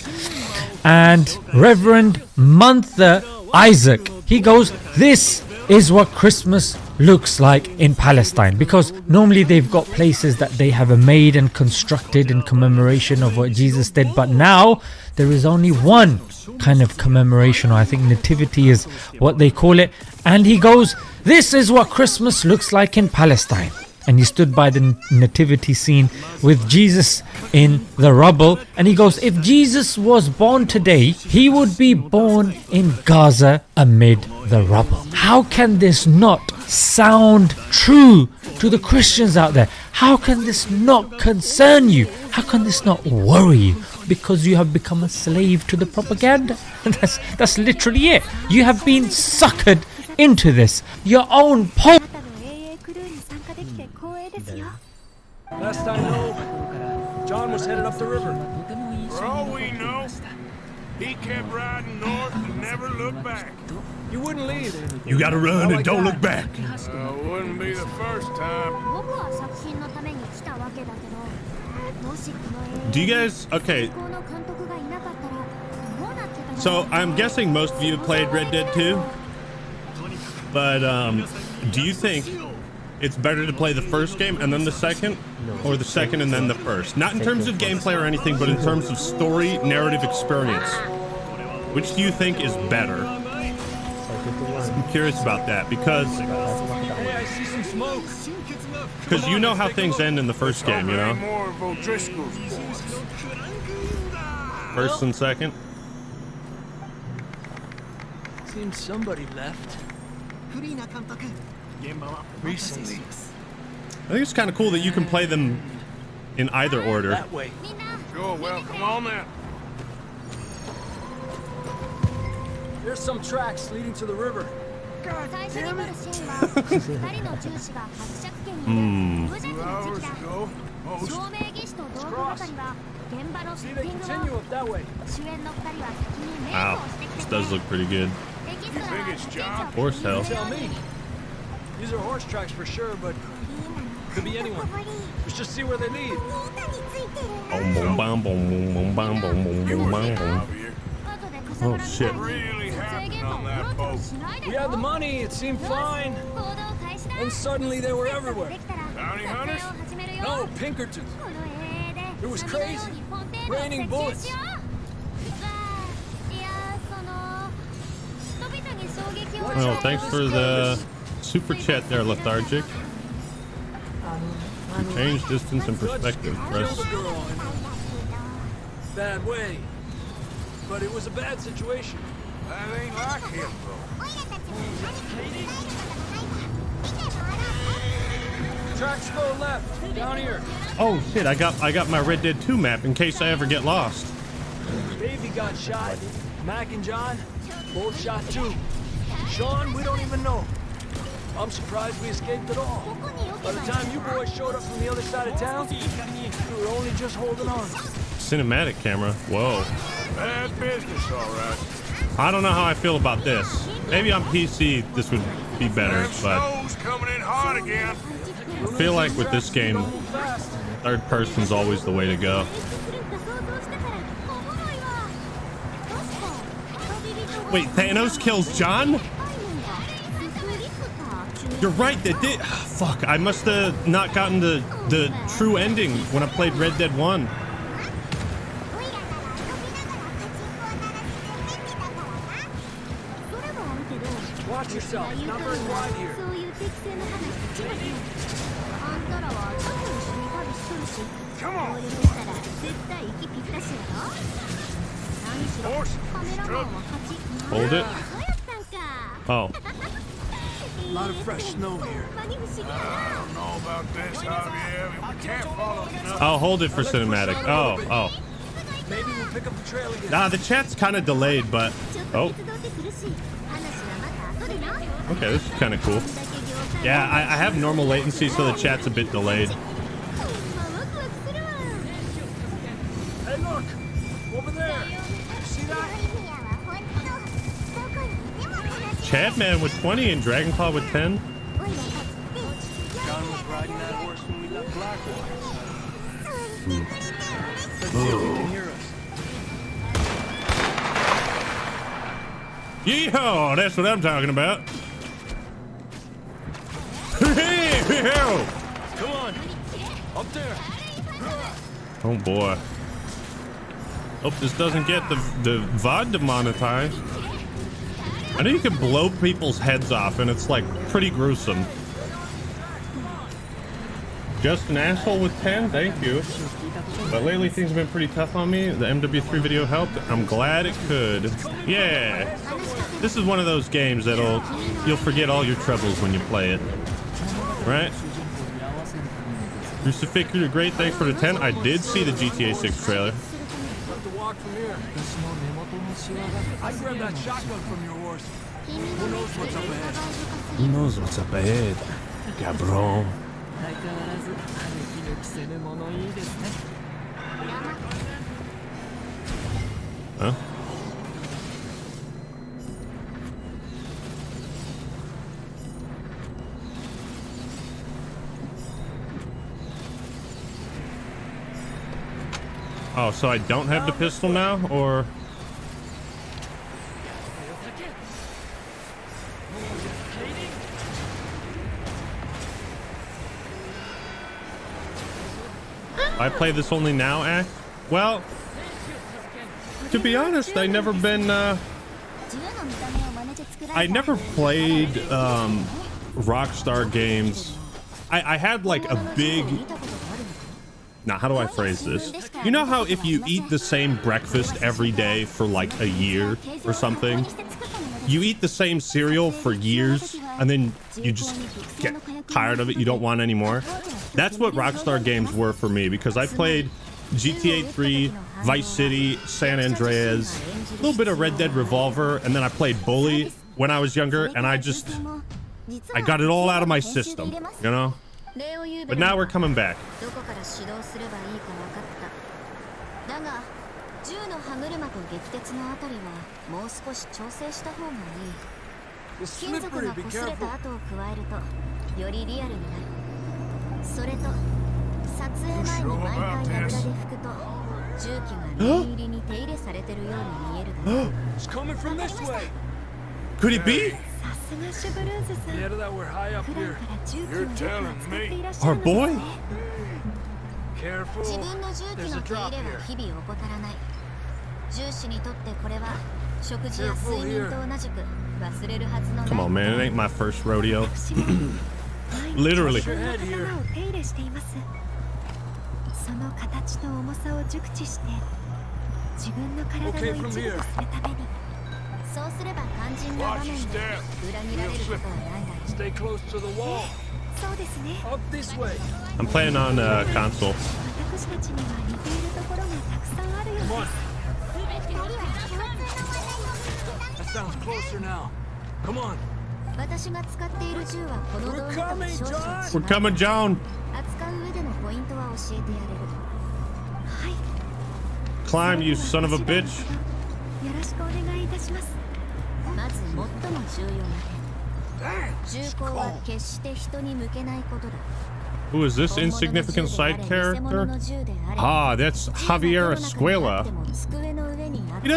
And Reverend Mantha Isaac, he goes, this is what Christmas looks like in Palestine, because normally they've got places that they have made and constructed in commemoration of what Jesus did, but now there is only one kind of commemoration, or I think nativity is what they call it. And he goes, this is what Christmas looks like in Palestine. And he stood by the nativity scene with Jesus in the rubble, and he goes, if Jesus was born today, he would be born in Gaza amid the rubble. How can this not sound true to the Christians out there? How can this not concern you? How can this not worry you? Because you have become a slave to the propaganda. That's literally it. You have been suckered into this. Your own Pope Last I know, John was headed up the river. For all we know, he kept riding north and never looked back. You wouldn't leave. You gotta run and don't look back. Wouldn't be the first time. Do you guys, okay, so I'm guessing most of you have played Red Dead 2, but do you think it's better to play the first game and then the second, or the second and then the first? Not in terms of gameplay or anything, but in terms of story, narrative experience. Which do you think is better? I'm curious about that because you know how things end in the first game, you know? First and second. Seems somebody left. Recently. I think it's kind of cool that you can play them in either order. That way. Sure, well, come on then. There's some tracks leading to the river. God damn it. 2 hours ago, most. See, they continue up that way. Wow, this does look pretty good. You think it's John? Horse hell. Tell me. These are horse tracks for sure, but could be anyone. Let's just see where they lead. Oh shit. Really happened on that boat. We had the money, it seemed fine. And suddenly they were everywhere. Bounty hunters? No, Pinkertons. It was crazy. Raining bullets. Well, thanks for the super chat there, Lethargic. Change distance and perspective. Press. Bad way. But it was a bad situation. That ain't like him, Tracks go left, down here. Oh shit! I got my Red Dead 2 map in case I ever get lost. Davey got shot. Mac and John, both shot too. Sean, we don't even know. I'm surprised we escaped at all. By the time you boys showed up from the other side of town, we were only just holding on. Cinematic camera. Whoa. Bad business, all right. I don't know how I feel about this. Maybe on PC this would be better, but Snow's coming in hard again. I feel like with this game, third person's always the way to go. Wait, Thanos kills John? You're right, they did. Fuck, I must have not gotten the true ending when I played Red Dead 1. Watch yourself, it's not very wide here. Come on. Horse, Hold it. Oh. A lot of fresh snow here. I don't know about this, Javier. We can't follow nothing. I'll hold it for cinematic. Oh. Maybe we'll pick up the trail again. Nah, the chat's kind of delayed, but... Oh. Okay, this is kind of cool. Yeah, I have normal latency, so the chat's a bit delayed. Hey, look! Over there! You see that? Chadman with 20 and Dragonclaw with 10. John was riding that horse when we left Blackwater. Let's see if he can hear us. Yeehaw! That's what I'm talking about. Come on! Up there! Oh boy. Hope this doesn't get the VOD demonetized. I know you can blow people's heads off and it's like pretty gruesome. Just an asshole with 10, thank you. But lately things have been pretty tough on me. The MW3 video helped. I'm glad it could. Yeah. This is one of those games you'll forget all your troubles when you play it. Right? Crucifix, you're great. Thanks for the 10. I did see the GTA 6 trailer. Have to walk from here. I grabbed that shotgun from your horse. Who knows what's up ahead? Who knows what's up ahead? Cabron. Huh? Oh, so I don't have the pistol now, or? I play this only now, eh? Well, to be honest, I never played Rockstar games. I had like a big, now how do I phrase this? You know how if you eat the same breakfast every day for like a year or something, you eat the same cereal for years and then you just get tired of it, you don't want any more? That's what Rockstar games were for me, because I played GTA 3, Vice City, San Andreas, a little bit of Red Dead Revolver, and then I played Bully when I was younger, and I got it all out of my system, you know? But now we're coming back. It's coming from this way. Could it be? Yeah, that we're high up here. You're telling me. Our boy? Careful. There's a drop here. Careful here. Come on, man, it ain't my first rodeo. Literally. Your head here. Okay, from here. Watch your step. Real slippery. Stay close to the wall. Up this way. I'm playing on console. Come on. That sounds closer now. Come on. We're coming, John. We're coming, John. Climb, you son of a bitch. Who is this insignificant side character? Ah, that's Javier Escuela. He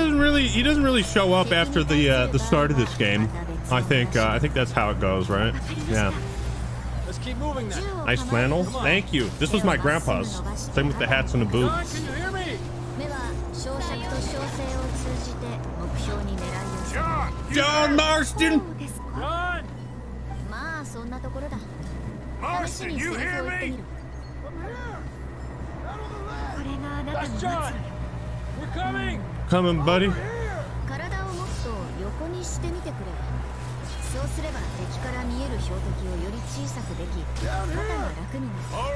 doesn't really show up after the start of this game. I think that's how it goes, right? Yeah. Let's keep moving then. Nice flannel. Thank you. This was my grandpa's. Same with the hats and the John, boots. can you hear me? John Marston. John. Marston, you hear me? That's John. We're coming. Coming, buddy. All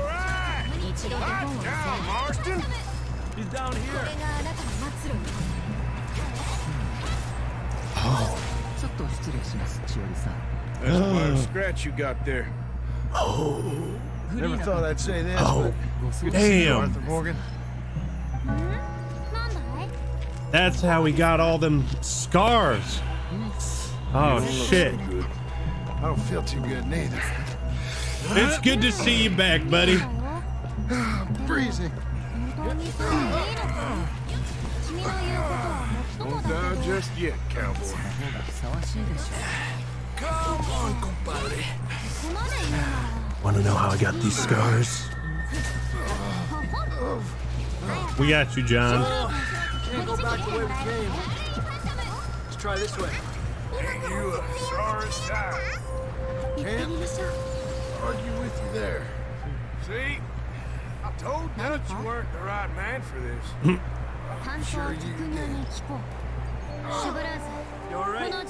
right. Down, Marston. He's down here. That's quite a scratch you got there. Oh. Never thought I'd say this, Oh. but good to see you, Damn. Arthur Morgan. That's how we got all them scars. Oh shit. I don't feel too good neither. It's good to see you back, buddy. Freezing. Don't die just yet, cowboy. Come on, compadre. Wanna know how I got these scars? We got you, John. Can't go back the way we came. Let's try this way. Ain't you a sorry sight? Can't argue with you there. See? I told Dutch you weren't the right man for this. I'm sure you did. You alright? I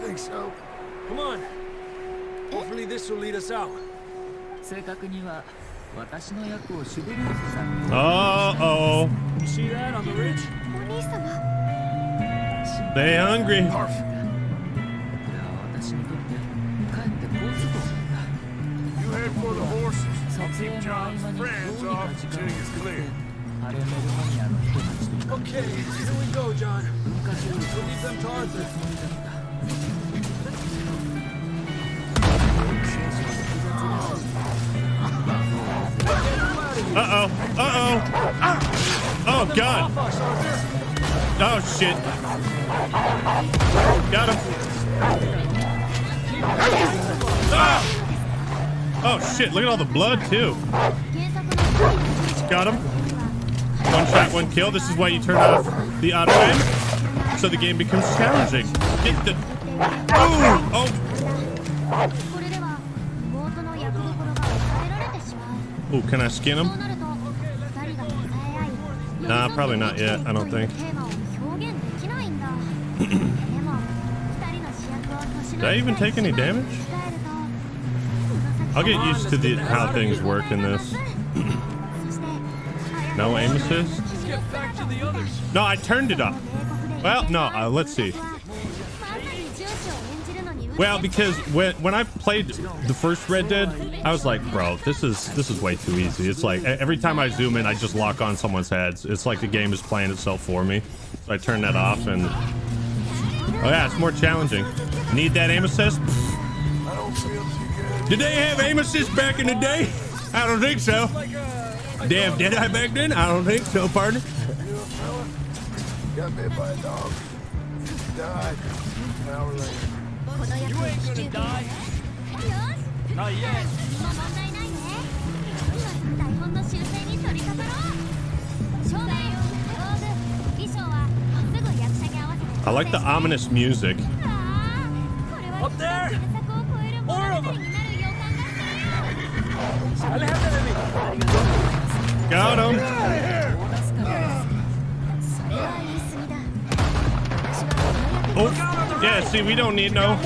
think so. Come on. Hopefully this will lead us out. Uh-oh. You see that on the ridge? Stay hungry. You Keep John's friends off until you're clear. Okay, here we go, John. We'll leave them to Arthur. Uh-oh. Uh-oh. Oh, God. Oh, shit. Got him. Ah! Oh, shit. Look at all the blood, too. Got him. One shot, one kill. This is why you turn off the auto aim, so the game becomes challenging. Get the... Ooh! Oh! Ooh, can I skin him? Nah, probably not yet. I don't think. Did I even take any damage? I'll get used to how things work in this. No aim assist? No, I turned it off. Well, no, let's see. Well, because when I played the first Red Dead, I was like, bro, this is way too easy. It's like every time I zoom in, I just lock on someone's heads. It's like the game is playing itself for me. So I turn that off, and oh yeah, it's more challenging. Need that aim assist? Did they have aim assist back in the day? I don't think so. Damn, did I back then? I don't think so, partner. Got bit by a dog. Died. An hour later. You ain't gonna die. Not yet. I like the ominous music. Up there? More of them. Got him. Oh, yeah, see, we don't need no.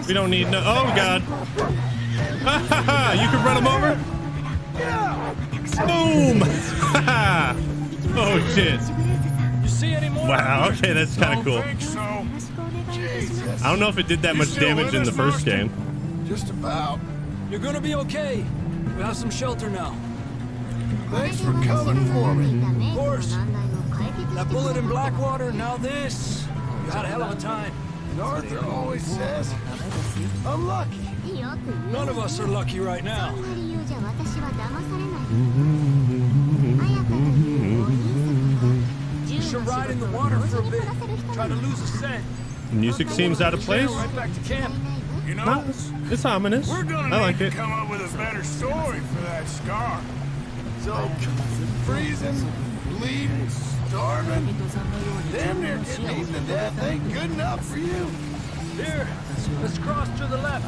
We don't need no. Oh, God. You can run him over? Boom. Oh, shit. You see any more? Wow, okay, that's kind of cool. I don't know if it did that much damage in the first game. Just about. You're gonna be okay. We have some shelter now. Thanks for coming for me. Of course. That bullet in Blackwater, now this. You had a hell of a time. Arthur always says I'm lucky. None of us are lucky right now. You should ride in the water for a bit. Try to lose a scent. The music seems out of place. Right back to camp. You know, No, it's ominous. we're gonna I like need it. to come up with a better story for that scar. So, freezing, bleeding, starving, damn near getting eaten to death ain't good enough for you. Here, let's cross to the left.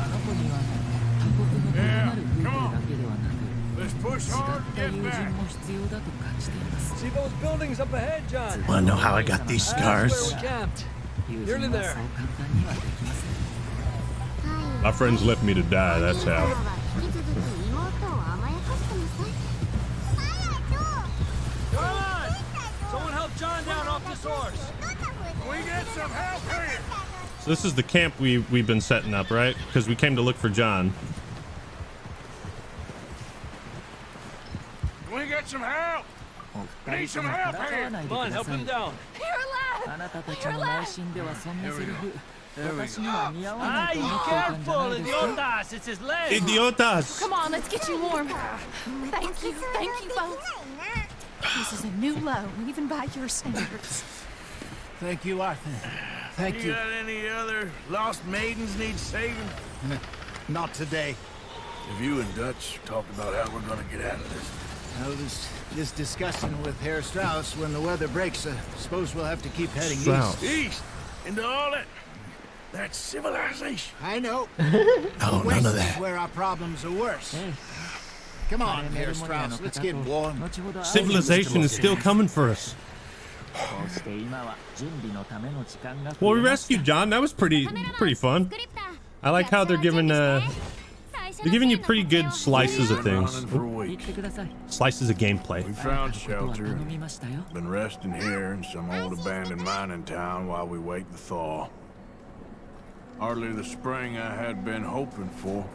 Yeah, come on. Let's push hard and get back. See those buildings up ahead, John? Wanna know how I got these scars? That's where we camped. Nearly there. My friends left me to die, that's how. Come on! Someone help John down off this horse. We get some help here. So this is the camp we've been setting up, right? Because we came to look for John. We get some help. We need some help here. Come on, help him down. Ah, you careful, idiotas! It's his leg! Idiotas! Come on, let's get you warm. Thank you both. This is a new low, even by your standards. Thank you, Arthur. Thank you. Got any other lost maidens need saving? Not today. Have you and Dutch talked about how we're gonna get out of this? I was just discussing with Herr Strauss when the weather breaks. I suppose we'll have to keep heading Strauss. East into all that's civilization. I know. No, none of Is that. where our problems are worse. Come on, Herr Strauss. Let's get warm. Civilization is still coming for us. Well, we rescued John. That was pretty fun. I like how they're giving you pretty good slices of things. Slices of gameplay. We found shelter. Been resting here in some old abandoned mining town while we wait the thaw. Hardly the spring I had been hoping for.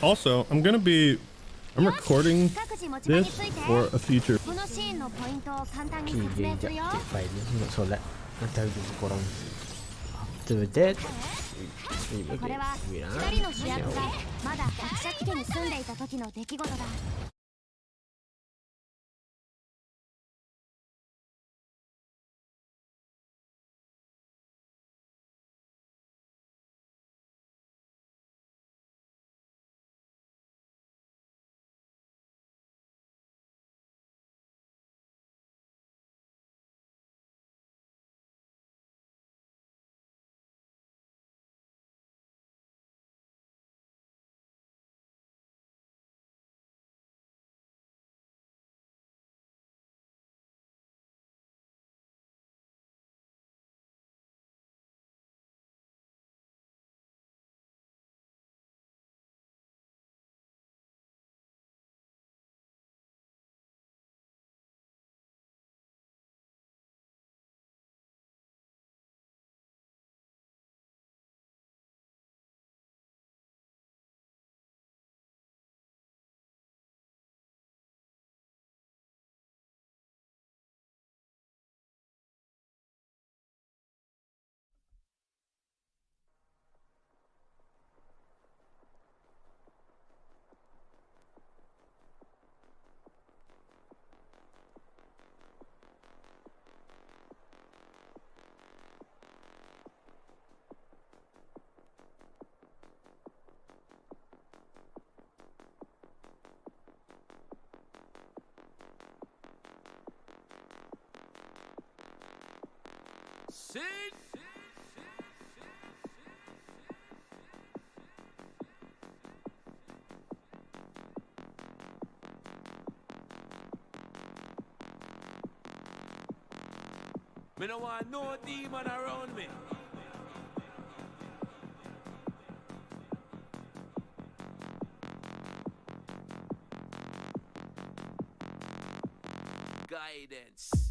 Also, I'm recording this for a future. このシーンのポイントを簡単に Okay, 説明するよ jap file ni nak solat. Nak tahu dulu korang. After that, これは2人の主役がまだ伯爵家に住んでいた時の出来事だ Me no want no demon around me. Guidance.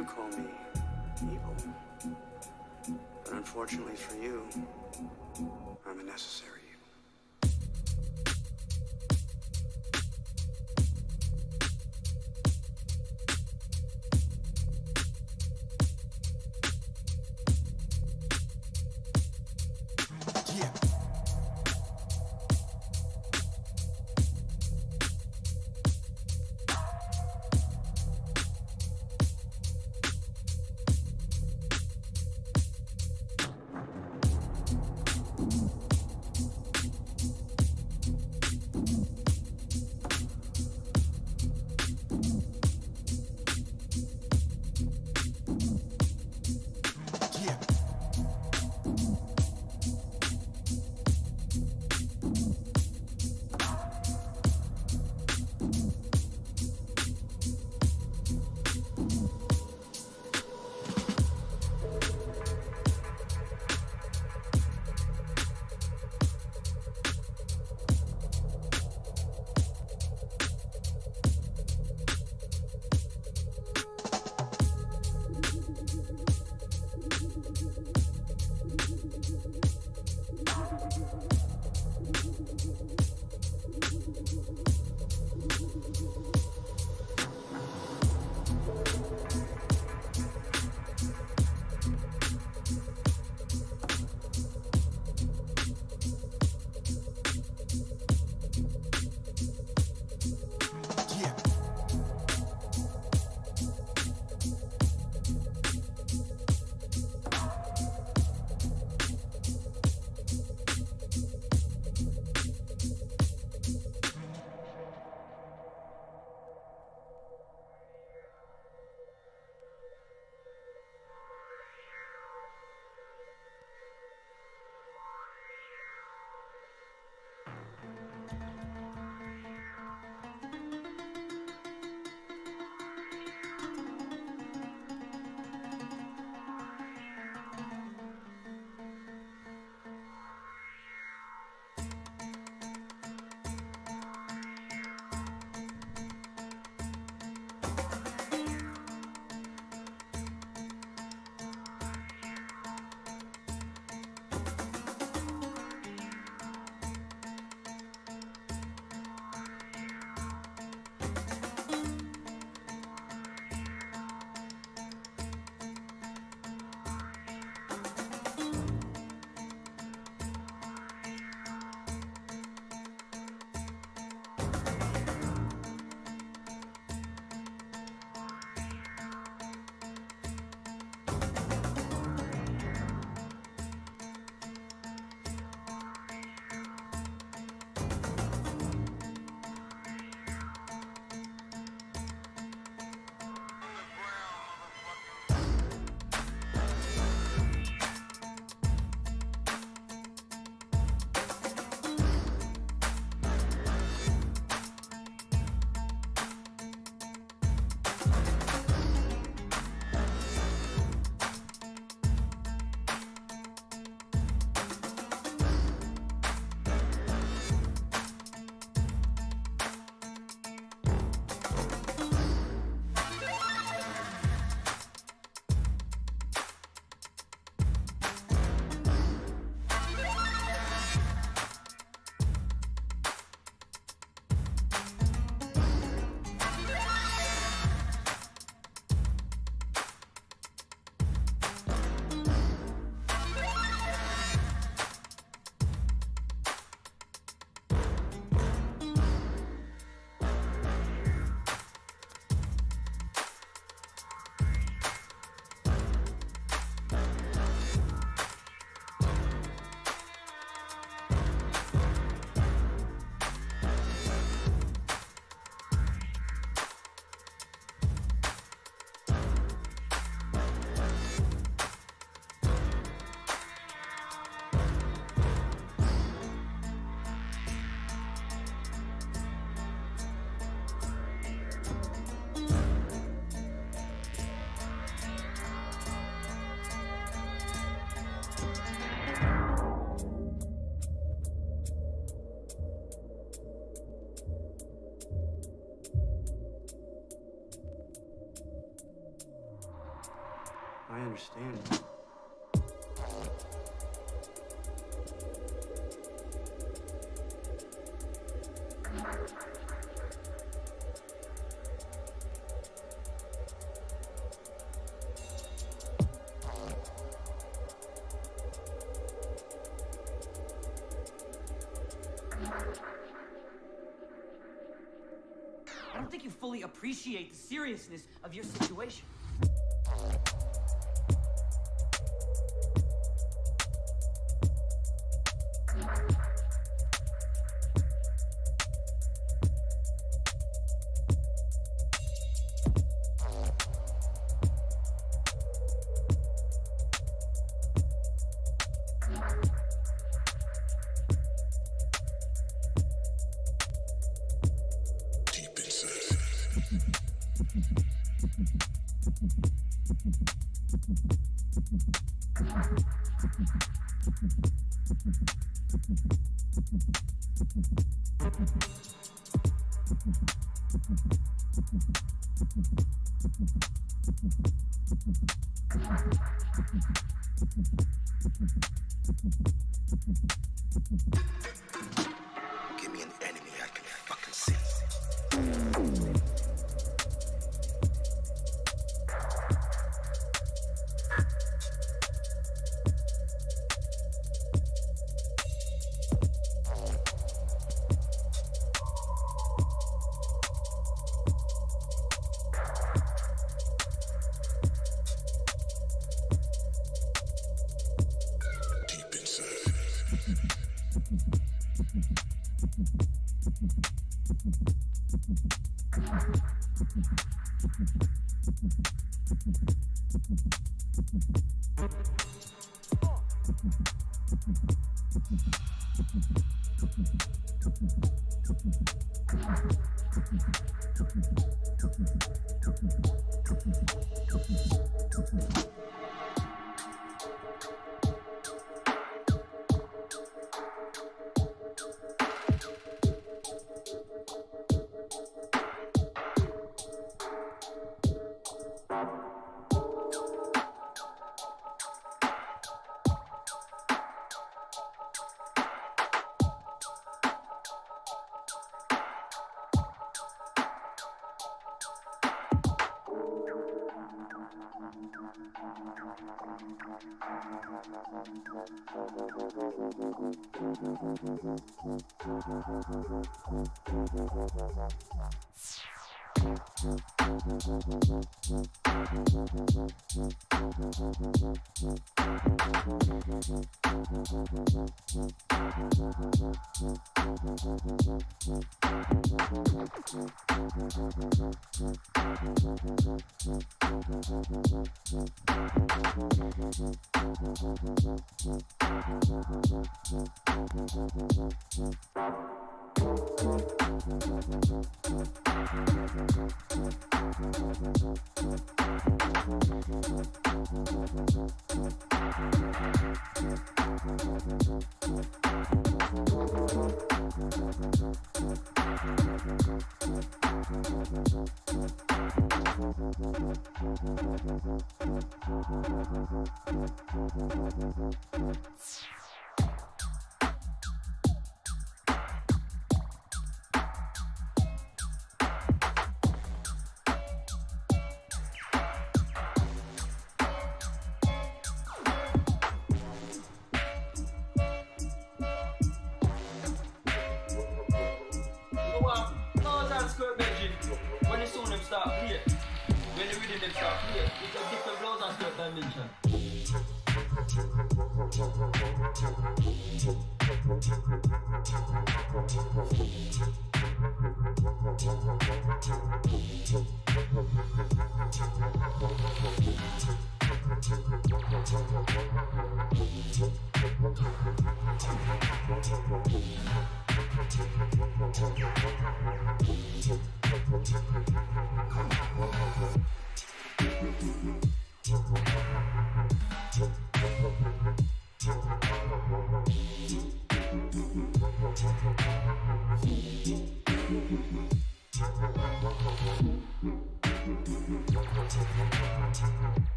You call me evil. But unfortunately for you, I'm a necessary evil. I understand. I don't think you fully appreciate the seriousness of your situation. Give me an enemy I can fucking see.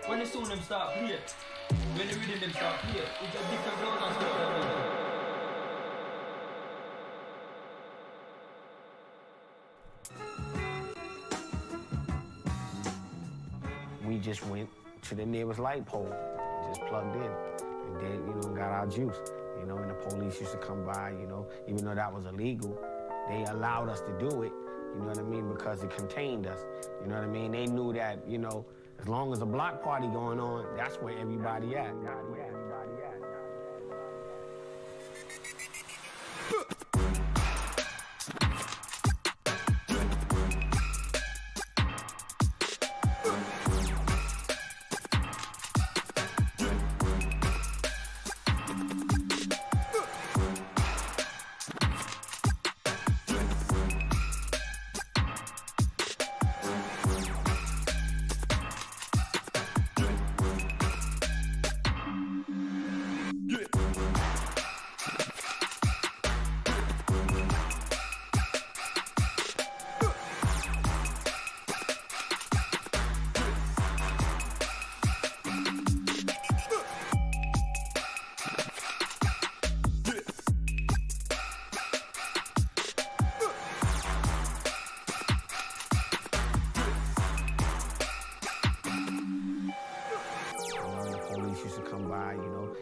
When the sound them start play, when the rhythm them start play, it's a different blood and stuff. We just went to the nearest light pole, just plugged in, and then, got our juice. And the police used to come by, even though that was illegal, they allowed us to do it, because it contained us. They knew that, as long as a block party going on, that's where everybody at.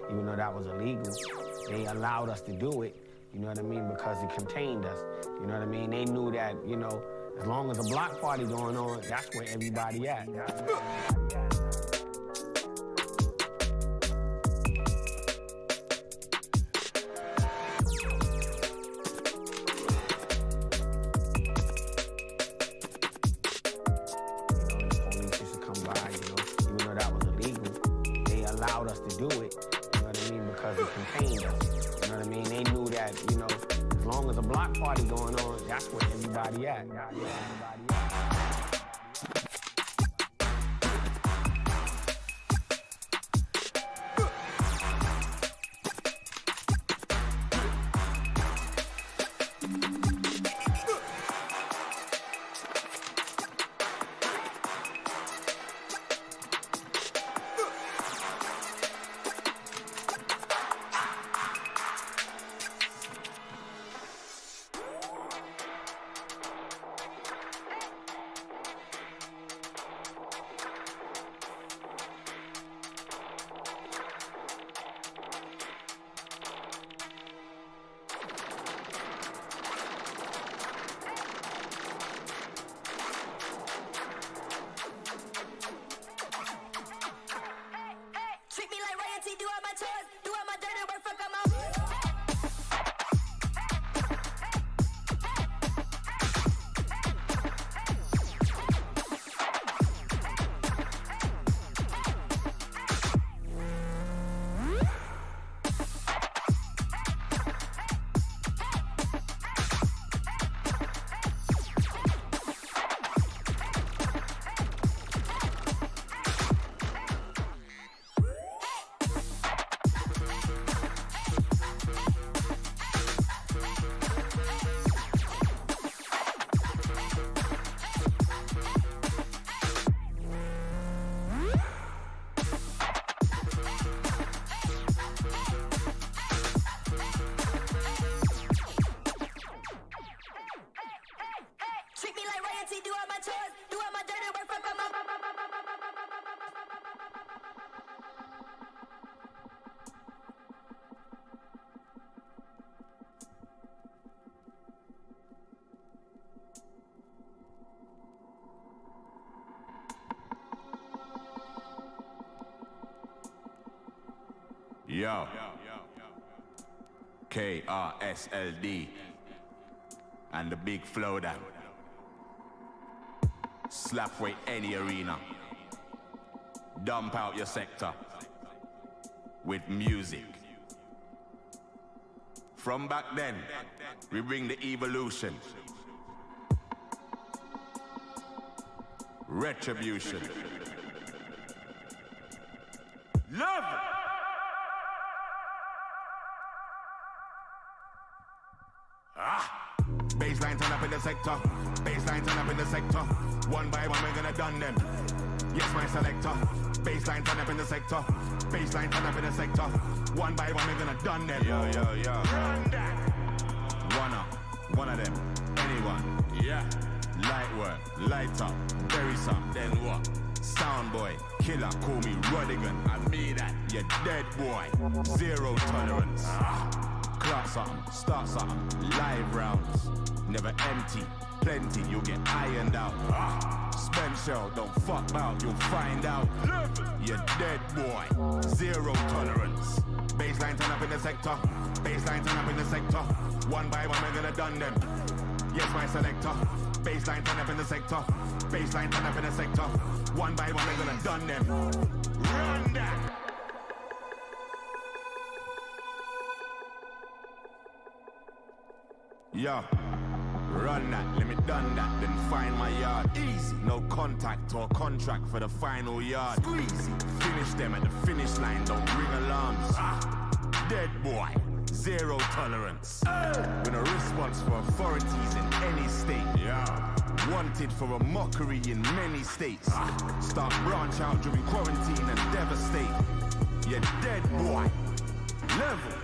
Even though that was illegal, they allowed us to do it, because it contained us. They knew that, as long as a block party going on, that's where everybody at. Allowed us to do it, because it contained us. They knew that, as long as a block party going on, that's where everybody at. Yo. KRSLD. And the big flow down. Slap weight any arena. Dump out your sector. With music. From back then, we bring the evolution. Retribution. Love! Baseline turn up in the sector. Baseline turn up in the sector. One by one we're gonna done them. Yes, my selector. Baseline turn up in the sector. Baseline turn up in the sector. One by one we're gonna done them. Yo, yo, yo. Run that. One of them. Anyone. Yeah. Light work. Light up. Bury some. Then what? Sound boy. Killer. Call me Rodigan. I mean that. You're dead boy. Zero tolerance. Clock something. Start something. Live rounds. Never empty. Plenty. You'll get ironed out. Spend shell. Don't fuck about. You'll find out. You're dead boy. Zero tolerance. Baseline turn up in the sector. Baseline turn up in the sector. One by one we're gonna done them. Yes, my selector. Baseline turn up in the sector. Baseline turn up in the sector. One by one we're gonna done them. Run that. Yeah. Run that, let me done that, then find my yard. Easy, no contact or contract for the final yard. Squeezy, finish them at the finish line, don't ring alarms. Dead boy, zero tolerance. With a response for authorities in any state. Yeah. Wanted for a mockery in many states. Start branch out during quarantine and devastate. You're dead boy. Level.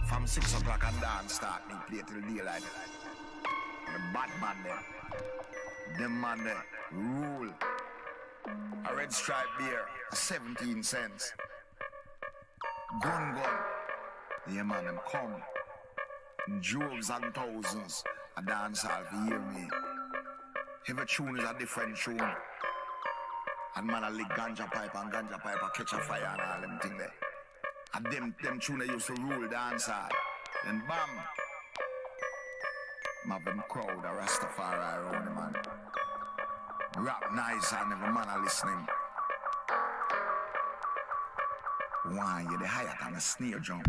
From 6 o'clock and dance start, me play till daylight. The bad man there. Them man there rule. A red stripe beer, 17 cents. Gun. Yeah man, them come. In droves and thousands. A dance hall for hear me. Every tune is a different tune. And man a lick ganja pipe and ganja pipe a catch a fire and all them thing there. And them tune they used to rule dance hall. Then bam. Have them crowd a Rastafari around the man. Rap nice and every man a listening. Why you the higher than a snare drum?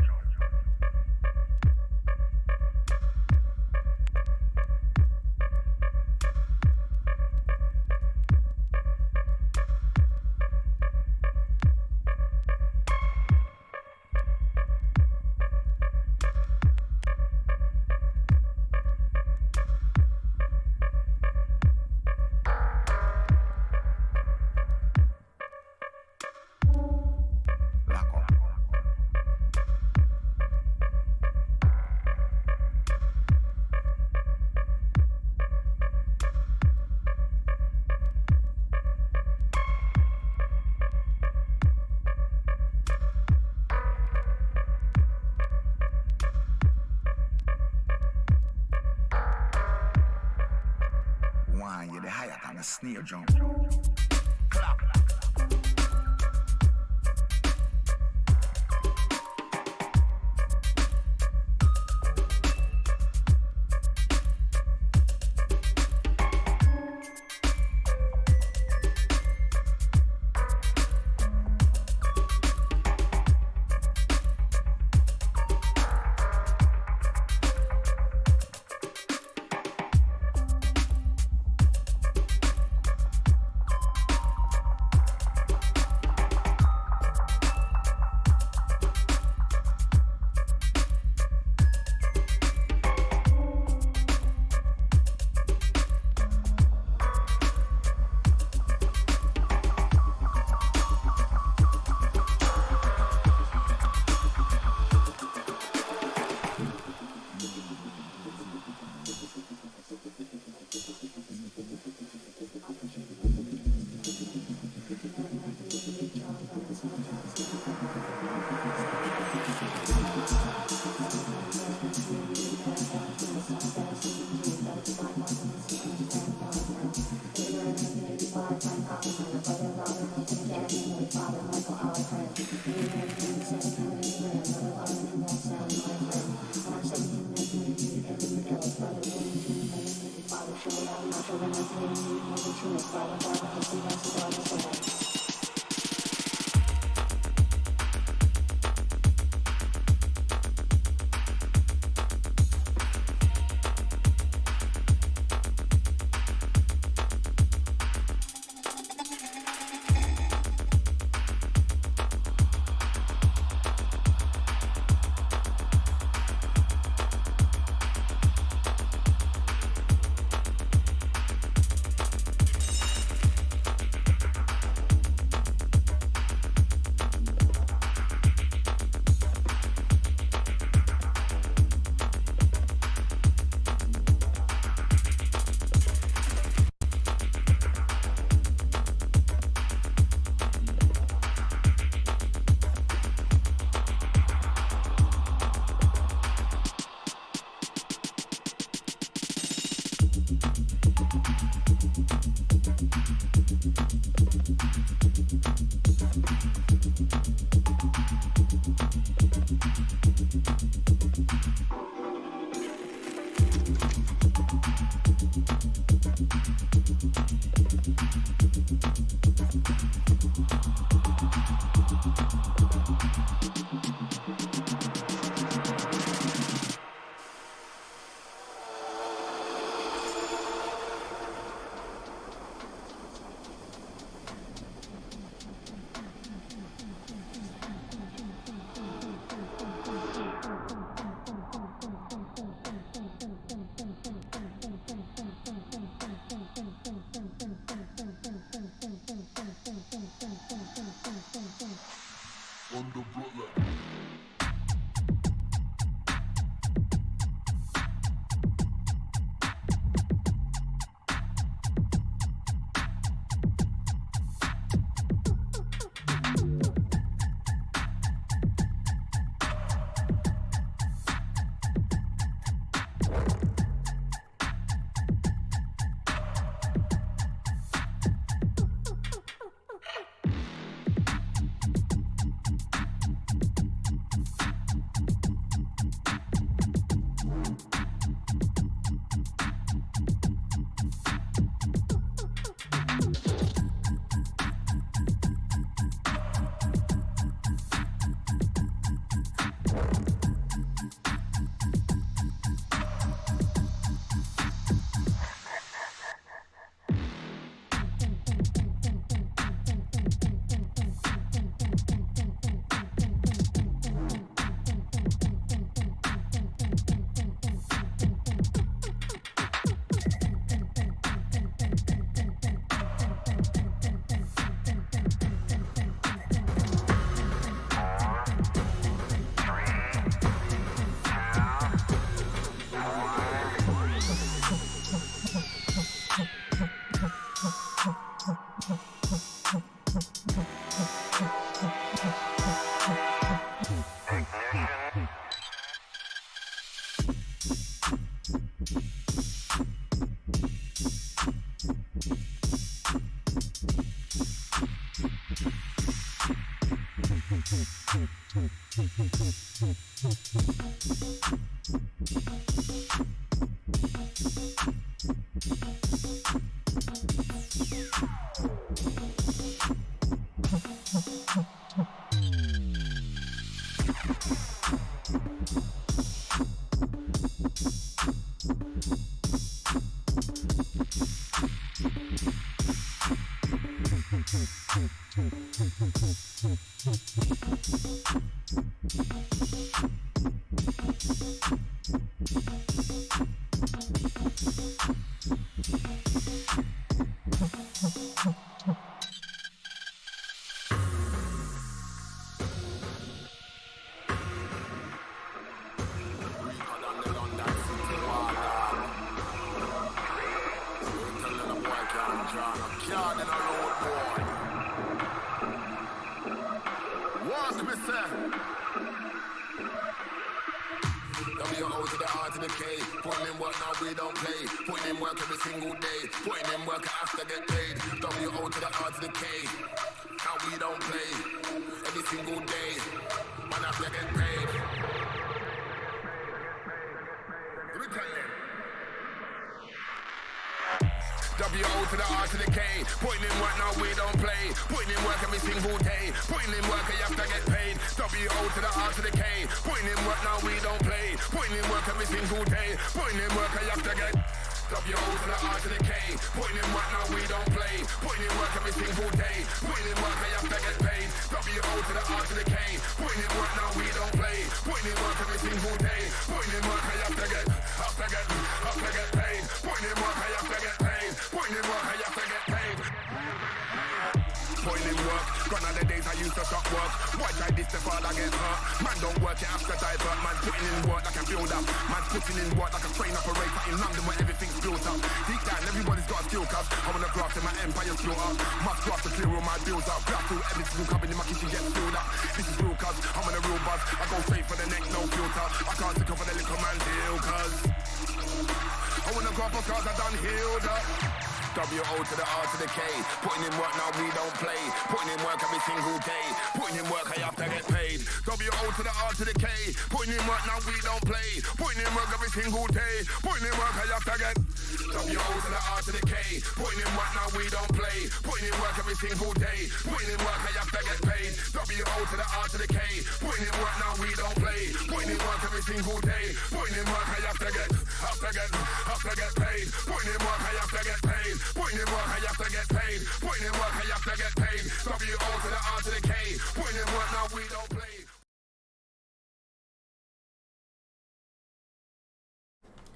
one, you're the higher than a snare drum. Clap.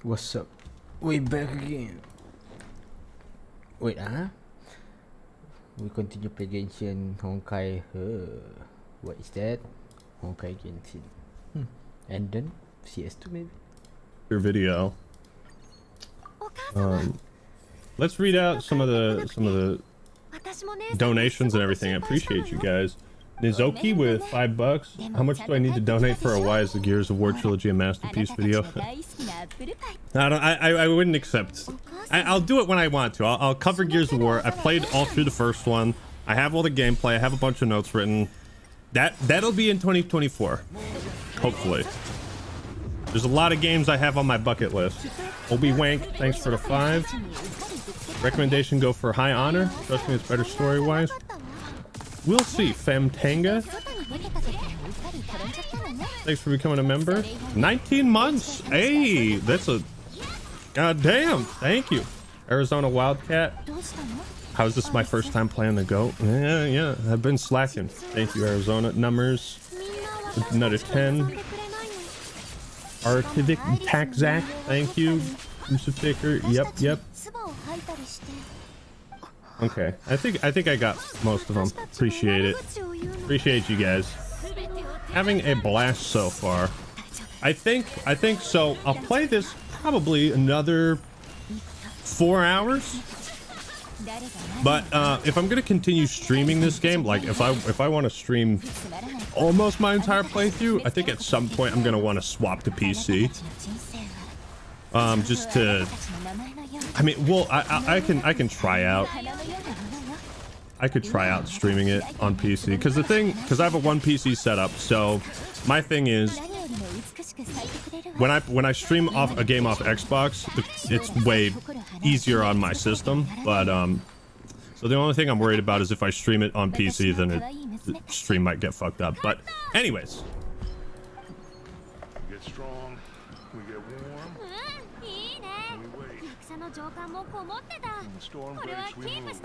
What's up? We back again. Wait, we continue play Genshin Honkai. What is that? Honkai Genshin. And then CS2 maybe. Your video. Let's read out some of the donations and everything. I appreciate you guys. Nizoki with $5. How much do I need to donate for a Why is the Gears of War trilogy a masterpiece video? I wouldn't accept. I'll do it when I want to. I'll cover Gears of War. I played all through the first one. I have all the gameplay. I have a bunch of notes written. That'll be in 2024, hopefully. There's a lot of games I have on my bucket list. Obi Wank, thanks for the 5. Recommendation, go for High Honor. Trust me, it's better story-wise. We'll see. Femtanga, thanks for becoming a member. 19 months. Hey, that's a goddamn. Thank you. Arizona Wildcat. How's this my first time playing the GOAT? Yeah. I've been slacking. Thank you, Arizona. Numbers. Another 10. Artivic Taxac. Thank you. Yusuf Taker. Yep. Okay, I think I got most of them. Appreciate it. Appreciate you guys. Having a blast so far. I think so. I'll play this probably another 4 hours. But if I'm gonna continue streaming this game, like if I want to stream almost my entire playthrough, I think at some point I'm gonna want to swap to PC. Just to, I mean, well, I can try out. I could try out streaming it on PC because I have a one PC setup. So my thing is, when I stream off a game off Xbox, it's way easier on my system. But so the only thing I'm worried about is if I stream it on PC, then the stream might get fucked up. But anyways. We get strong, we get warm, we wait. When the storm breaks, we move.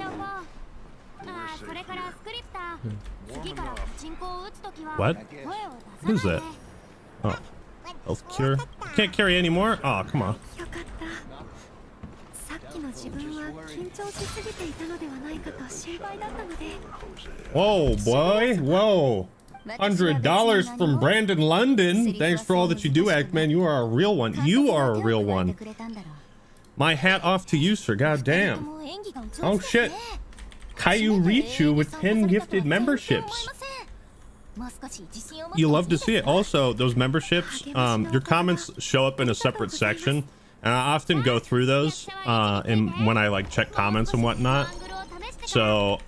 What? What is that? Oh, health cure. Can't carry anymore? Oh, come on. Whoa, boy. Whoa. $100 from Brandon London. Thanks for all that you do, Act-Man. You are a real one. You are a real one. My hat off to you, sir. God damn. Oh, shit. Caillou Richu with 10 gifted memberships. You love to see it. Also, those memberships, your comments show up in a separate section, and I often go through those and when I like check comments and whatnot. So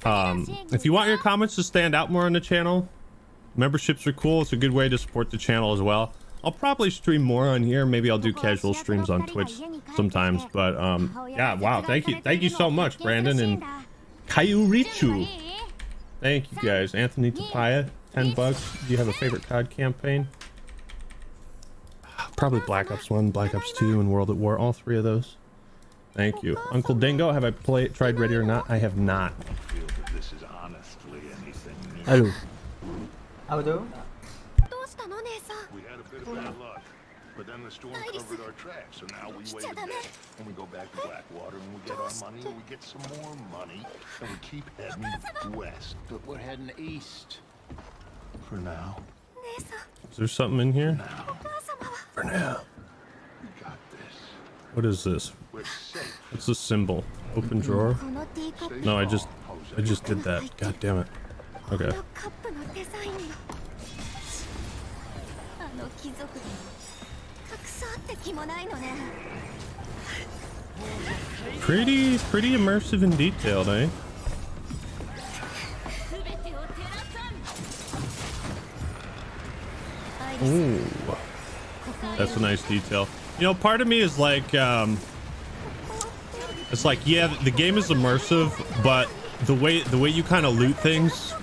if you want your comments to stand out more on the channel, memberships are cool. It's a good way to support the channel as well. I'll probably stream more on here. Maybe I'll do casual streams on Twitch sometimes. But yeah, wow. Thank you so much, Brandon and Caillou Richu. Thank you guys. Anthony Tapia, $10. Do you have a favorite COD campaign? Probably Black Ops 1, Black Ops 2, and World at War. All three of those. Thank you. Uncle Dingo, have I tried Ready or Not? I have not. Hello. How do? We had a bit of bad luck, but then the storm covered our tracks, so now we wait a bit, and we go back to Blackwater, and we get our money, and we get some more money, and we keep heading west. But we're heading east. For now. Is there something in here? For now. We got this. What is this? We're safe. What's the symbol? Open drawer? No, I just did that. God damn it. Okay. Pretty immersive and detailed, eh? Ooh, that's a nice detail. You know, part of me is like, it's like, yeah, the game is immersive, but the way you kind of loot things,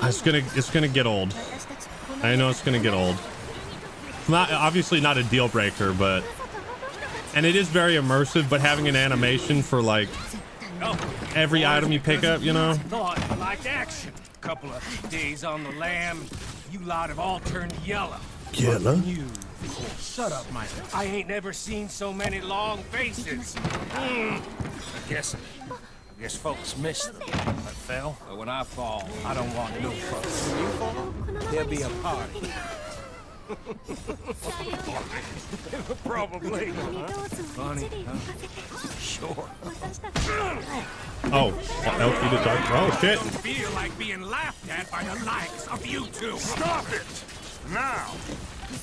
it's gonna get old. I know it's gonna get old. Not obviously not a deal breaker, but and it is very immersive. But having an animation for like every item you pick up, you know. Thought you liked action. Couple of days on the lam, you lot have all turned yellow. Yellow? You. Shut up, Mike. I ain't never seen so many long faces. I guess folks miss them. I fell, but when I fall, I don't want no fuss. You fall, there'll be a party. Probably. Funny, huh? Sure. Oh, LP to talk. Oh shit. I don't feel like being laughed at by the likes of you two. Stop it! Now!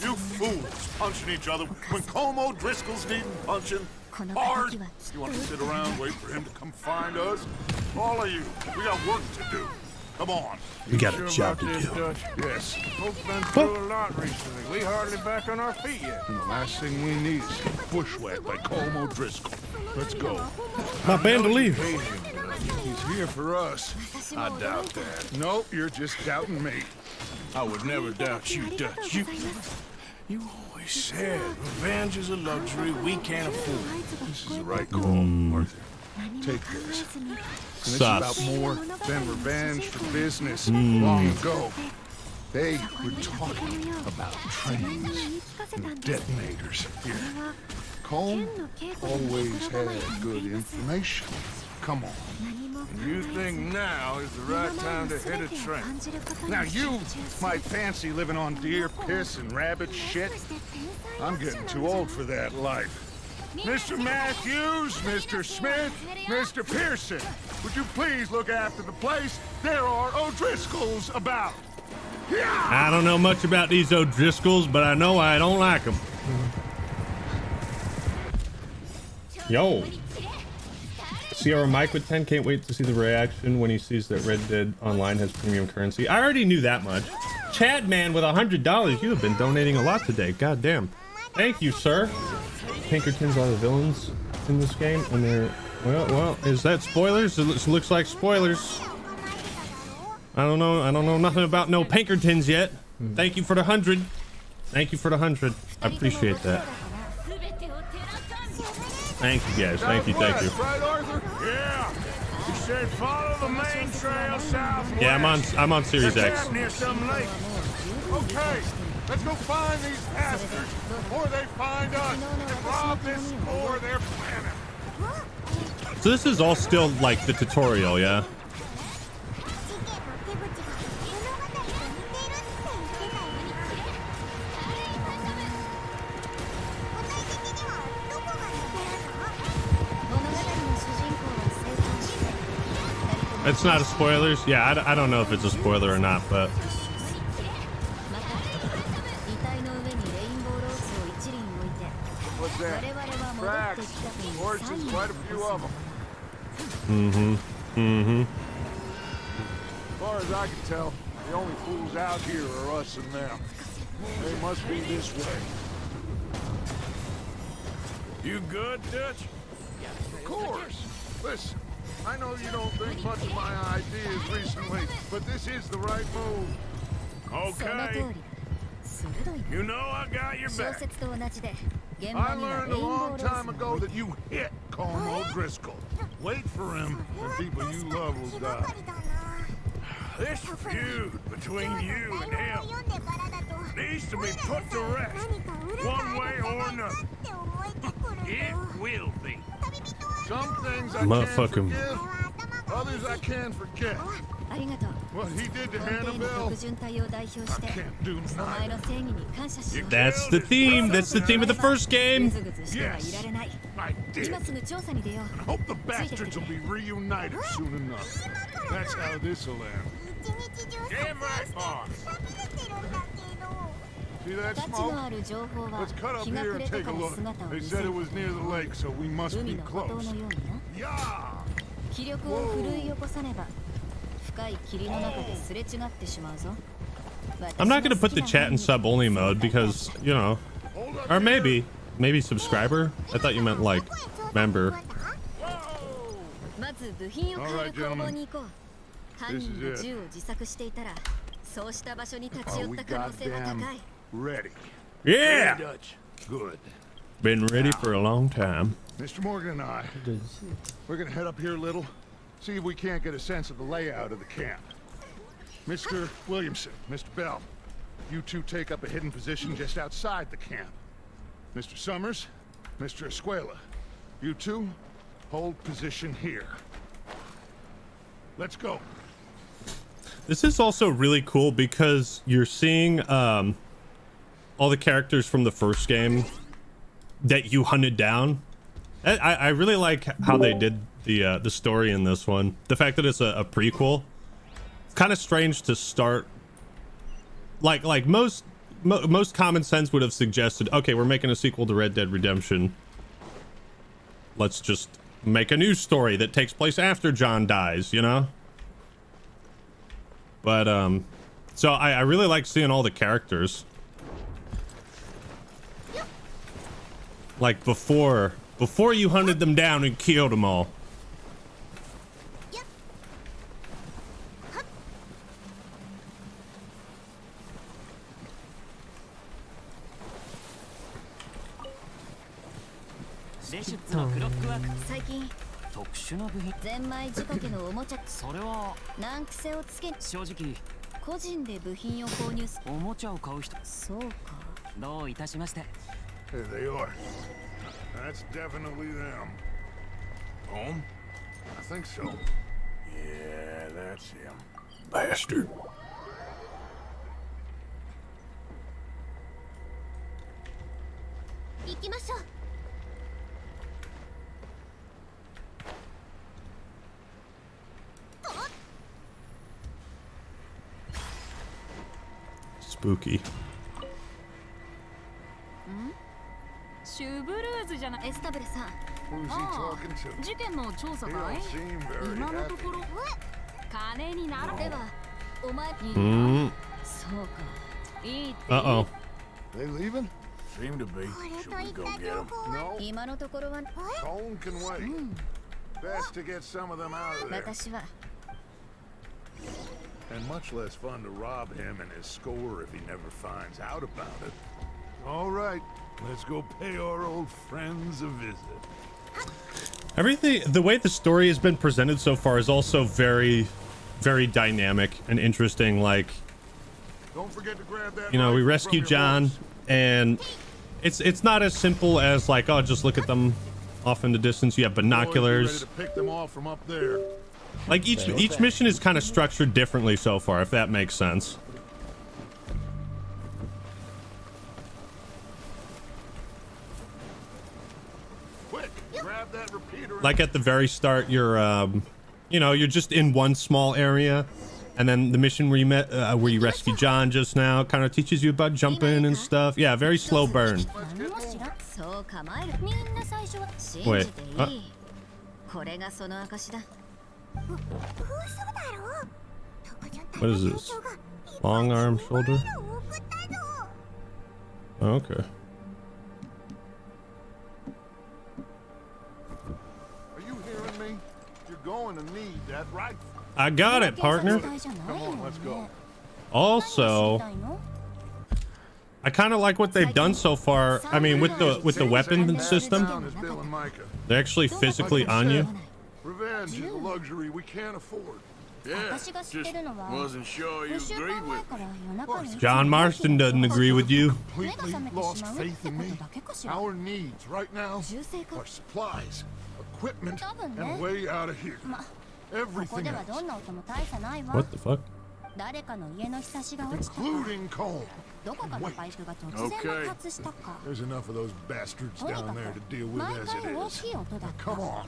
You fools punching each other when Como Driscoll's needing punching hard. You want to sit around wait for him to come find us? All of you, we got work to do. Come on. We got a job to do. Yes. Folks been through a lot recently. We hardly back on our feet yet. And the last thing we need is bushwhacked by Como Driscoll. Let's go. My bandolier. He's here for us. I doubt that. Nope, you're just doubting me. I would never doubt you, Dutch. You always said revenge is a luxury we can't afford. This is the right call, Arthur. Take this. And it's about more than revenge for business. Long ago, they were talking about trains and detonators here. Colm always had good information. Come on. You think now is the right time to hit a train? Now you might fancy living on deer piss and rabbit shit. I'm getting too old for that life. Mr. Matthews, Mr. Smith, Mr. Pearson, would you please look after the place? There are O'Driscolls about. I don't know much about these O'Driscolls, but I know I don't like them. Yo. Sierra Mike with 10, can't wait to see the reaction when he sees that Red Dead Online has premium currency. I already knew that much. Chad Man with $100. You have been donating a lot today. God damn. Thank you, sir. Pinkertons are the villains in this game, and they're well. Is that spoilers? It looks like spoilers. I don't know nothing about no Pinkertons yet. Thank you for the 100. Thank you for the 100. I appreciate that. Thank you guys. Thank you. Right, Arthur? Yeah. You said follow the main trail southwest. Yeah, I'm on Series X. Near some lake. Okay, let's go find these bastards before they find us and rob this ore they're planning. So this is all still like the tutorial, yeah? It's not a spoilers. Yeah, I don't know if it's a spoiler or not, but What's that? Tracks. Horses, quite a few of them. As far as I can tell, the only fools out here are us and them. They must be this way. You good, Dutch? Of course. Listen, I know you don't think much of my ideas recently, but this is the right move. Okay. You know I got your back. I learned a long time ago that you hit Colm O'Driscoll. Wait for him, and people you love will die. This feud between you and him needs to be put to rest, one way or another. It will be. Some things I can't forgive, others I can forget. What he did to Annabelle, I can't do nothing. that's the theme. That's the theme of the first game. Yes, I did. I hope the bastards will be reunited soon enough. That's how this'll end. Damn right, boss. See that smoke? Let's cut up here and take a look. They said it was near the lake, so we must be close. Yeah! I'm not gonna put the chat in sub only mode because, you know, or maybe subscriber. I thought you meant like member. All right, gentlemen. This is it. Are we goddamn ready? Yeah. Dutch. Good. Been ready for a long time. Mr. Morgan and I, we're gonna head up here a little, see if we can't get a sense of the layout of the camp. Mr. Williamson, Mr. Bell, you two take up a hidden position just outside the camp. Mr. Summers, Mr. Escuela, you two hold position here. Let's go. This is also really cool because you're seeing all the characters from the first game that you hunted down. I really like how they did the story in this one. The fact that it's a prequel. It's kind of strange to start like most common sense would have suggested, okay, we're making a sequel to Red Dead Redemption. Let's just make a new story that takes place after John dies, you know? But so I really like seeing all the characters. Like before you hunted them down and killed them all. There they are. That's definitely them. Home? I think so. Yeah, that's him. Bastard. Spooky. シュブルーズじゃないエスタブルさん。 Who's he talking to? 事件の調査かい He don't seem very 今のところ金になるではお前うん。そ Uh-oh. They leaving? Seem to be. Should we go get them? No. Cone can wait. Best to get some of them out of there. And much less fun to rob him and his score if he never finds out about it. All right, let's go pay our old friends a visit. Everything, the way the story has been presented so far is also very, very dynamic and interesting. Like, Don't forget to grab that. you know, we rescue John, and it's not as simple as like, oh, just look at them off in the distance. You have binoculars. Ready to pick them off from up there. Like each mission is kind of structured differently so far, if that makes sense. Quick, grab that repeater. Like at the very start, you're you know, you're just in one small area, and then the mission where you rescue John just now kind of teaches you about jumping and stuff. Yeah, very slow burn. Wait. What is this? Long arm, shoulder? Okay. Are you hearing me? You're going to need that rifle. I got it, partner. Come on, let's go. Also, I kind of like what they've done so far. I mean, with the weapon system, they're actually physically on you. Revenge is a luxury we can't afford. Yeah, just wasn't sure you agreed with me. John Marston doesn't agree with you. Completely lost faith in me. Our needs right now are supplies, equipment, and way out of here. Everything else. What the fuck? Including coal. Okay. There's enough of those bastards down there to deal with as it is. Now, come on.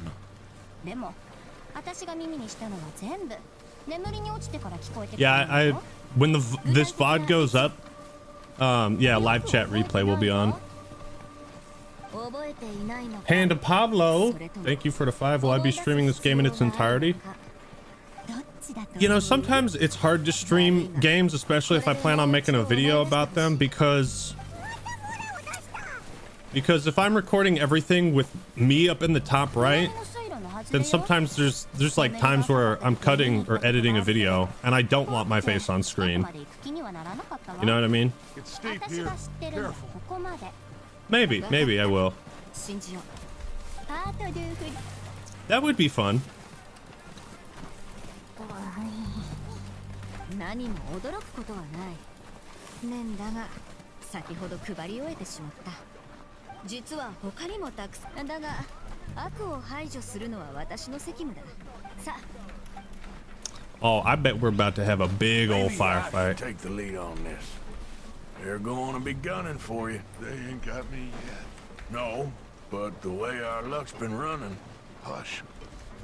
Yeah, when this VOD goes up, yeah, live chat replay will be on. Panda Pablo, thank you for the 5. Will I be streaming this game in its entirety? You know, sometimes it's hard to stream games, especially if I plan on making a video about them, because if I'm recording everything with me up in the top right, then sometimes there's like times where I'm cutting or editing a video and I don't want my face on screen. You know what I mean? It's steep here. Careful. Maybe I will. That would be fun. Oh, I bet we're about to have a big old firefight. Take the lead on this. They're going to be gunning for you. They ain't got me yet. No, but the way our luck's been running. Hush.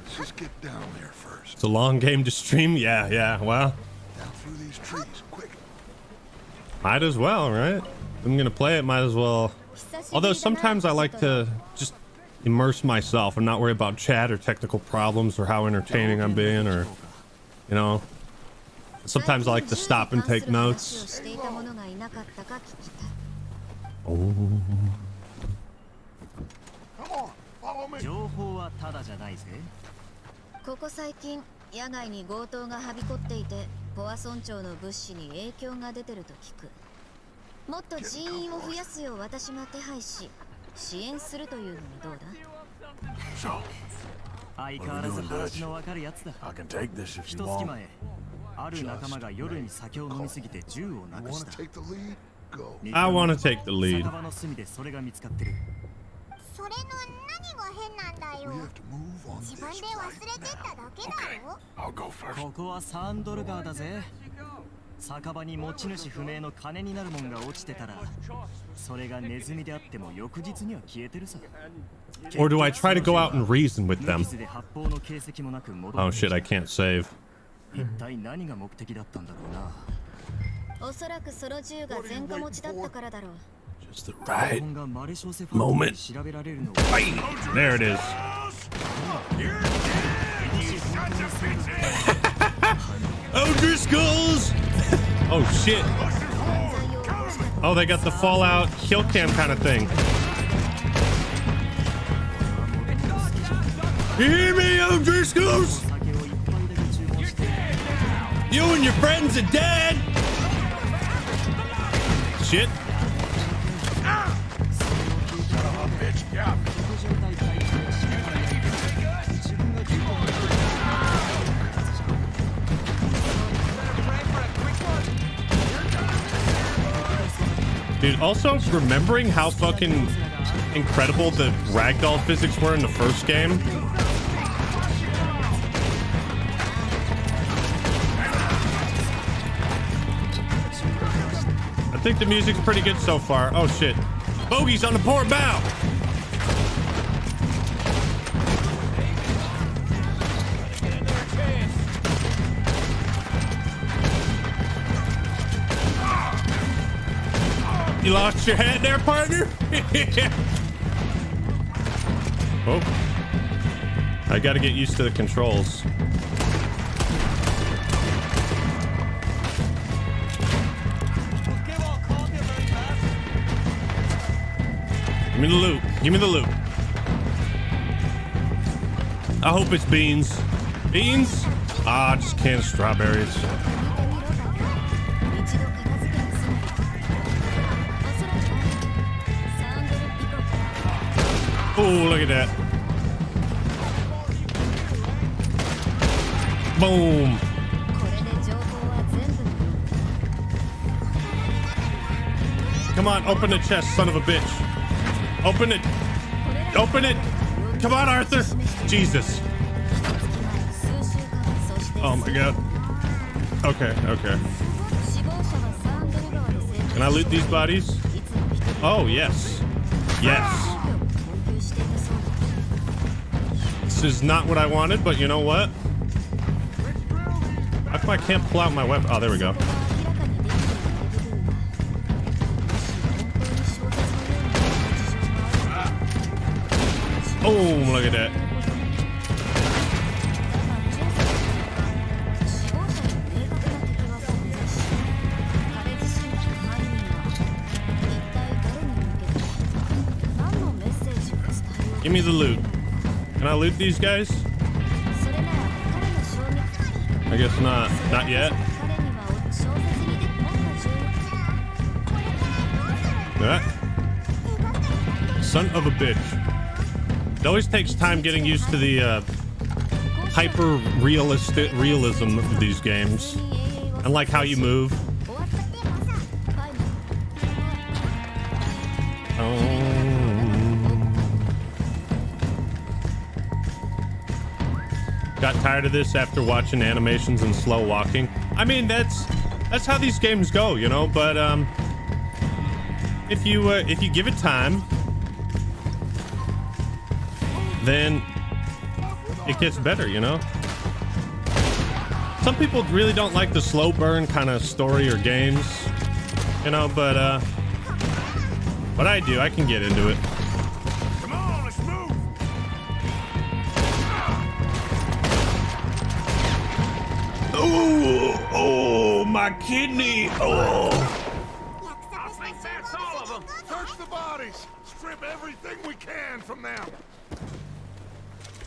Let's just get down there first. It's a long game to stream. Yeah. Well, Down through these trees, quick. might as well, right? I'm gonna play it. Might as well. Although sometimes I like to just immerse myself and not worry about chat or technical problems or how entertaining I'm being, or you know. Sometimes I like to stop and take notes. Oh. Come on, follow me. ここ最近野外に強盗がはびこっていてポア村長の物資に影響が出てると聞く。もっと人員を増やすよう私が手配し支援するというのにどうだ？ So, 相変わらず話のわかるやつだ。 I can take this if ひ you と月 want. 前、ある仲間が夜に酒を飲みすぎて銃をなく You し want た。 to take the lead? Go. I want to take the lead. 酒場の隅でそれが見つかってる。それの何が変なんだよ。 We have to move on 自 this 分で忘れてっただけだよ。 I'll go first. ここはサンドル川だぜ。酒場に持ち主不明の金になるもんが落ちてたら、それがネズミであっても翌日には消えてるさ。 Or do I try to go out and reason with 無 them? 傷で発砲の形跡もなく戻って Oh shit, I can't save. 一体何が目的だったんだろうな。おそらくその銃が前科持ちだったからだろう。 Just the right moment. There it is. O'Driscoll's! Oh shit. Oh, they got the Fallout kill cam kind of thing. You hear me, O'Driscolls? You and your friends are dead. Shit. Dude, also remembering how fucking incredible the ragdoll physics were in the first game. I think the music's pretty good so far. Oh shit. Bogey's on the port bow. You lost your hat there, partner? Oh. I gotta get used to the controls. Give me the loot. Give me the loot. I hope it's beans. Beans? Ah, just canned strawberries. Oh, look at that. Boom. Come on, open the chest, son of a bitch. Open it. Open it. Come on, Arthur. Jesus. Oh my god. Okay, okay. Can I loot these bodies? Oh, yes. Yes. This is not what I wanted, but you know what? How come I can't pull out my weapon? Oh, there we go. Oh, look at that. Give me the loot. Can I loot these guys? I guess not. Not yet. That. Son of a bitch. It always takes time getting used to the hyper realism of these games. And like how you move. Got tired of this after watching animations and slow walking. I mean, that's how these games go, you know. But if you give it time, then it gets better, you know. Some people really don't like the slow burn kind of story or games, you know. But I do. I can get into it. Oh, my kidney. Oh. I think that's all of them. Search the bodies. Strip everything we can from them.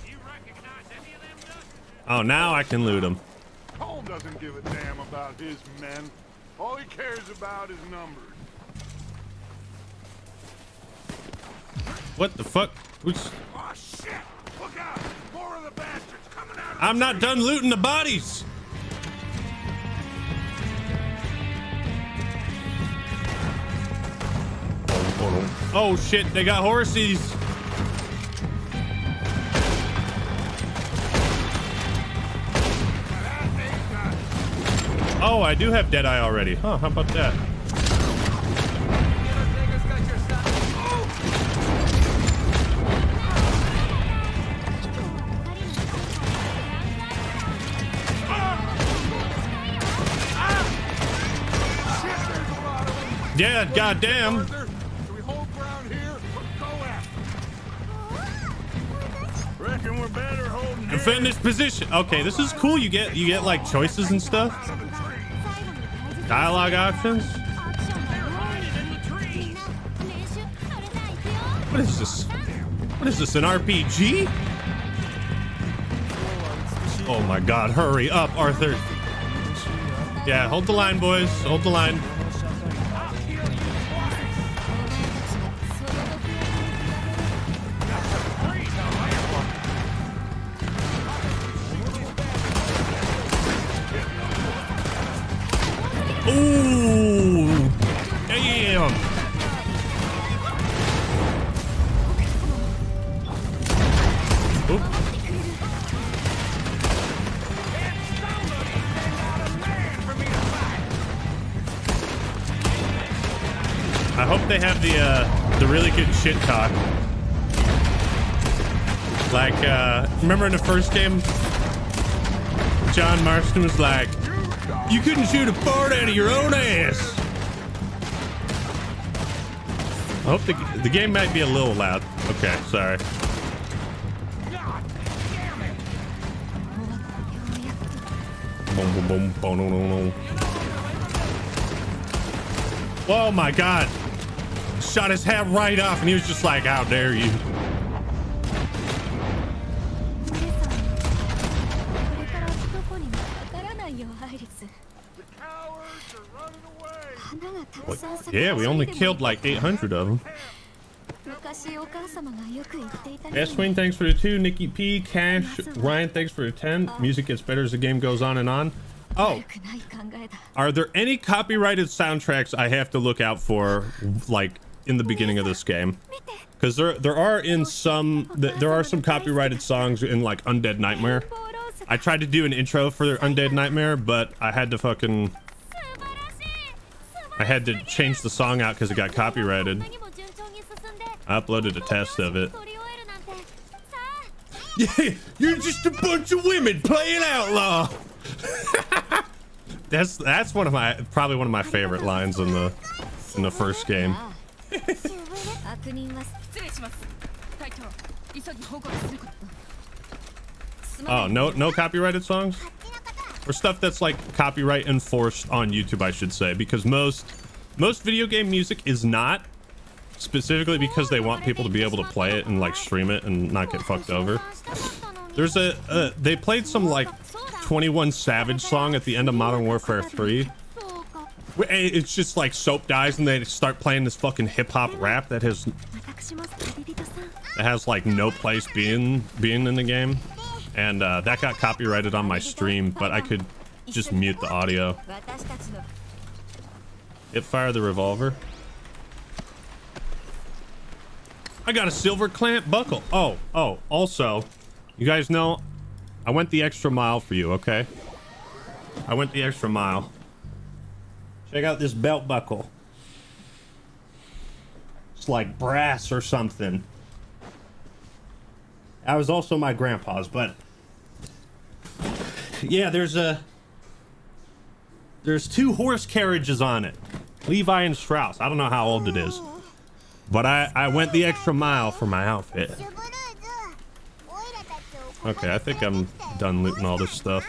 You recognize any of them, Dustin? Oh, now I can loot them. Cole doesn't give a damn about his men. All he cares about is numbers. What the fuck? Who's... Oh shit! Look out! More of the bastards coming out. I'm not done looting the bodies. Oh shit, they got horses. Oh, I do have Deadeye already. Huh, how about that? Yeah, goddamn. Reckon we're better holding. Defend this position. Okay, this is cool. You get like choices and stuff. Dialogue options? What is this? What is this, an RPG? Oh my god, hurry up, Arthur. Yeah, hold the line, boys. Hold the line. Ooh, damn. Oop. I hope they have the really good shit talk. Like, remember in the first game, John Marston was like, "You couldn't shoot a fart out of your own ass." I hope the game might be a little loud. Okay, sorry. Boom, boom, boom, boom, boom, boom. Oh my god. Shot his hat right off and he was just like, "How dare you." Yeah, we only killed like 800 of them. S-Wing, thanks for the 2. Nikki P, Cash, Ryan, thanks for the 10. Music gets better as the game goes on and on. Oh, are there any copyrighted soundtracks I have to look out for, like in the beginning of this game? Because there are some copyrighted songs in like Undead Nightmare. I tried to do an intro for Undead Nightmare, but I had to change the song out because it got copyrighted. I uploaded a test of it. Yeah, you're just a bunch of women playing outlaw. That's probably one of my favorite lines in the first game. Oh, no copyrighted songs? Or stuff that's like copyright enforced on YouTube, I should say, because most video game music is not, specifically because they want people to be able to play it and like stream it and not get fucked over. There's they played some like 21 Savage song at the end of Modern Warfare 3. It's just like Soap dies and they start playing this fucking hip-hop rap that has like no place being in the game. And that got copyrighted on my stream, but I could just mute the audio. Hip fire the revolver. I got a silver clamp buckle. Oh, also, you guys know I went the extra mile for you, okay? I went the extra mile. Check out this belt buckle. It's like brass or something. That was also my grandpa's, but yeah, there's 2 horse carriages on it. Levi and Strauss. I don't know how old it is, but I went the extra mile for my outfit. Okay, I think I'm done looting all this stuff.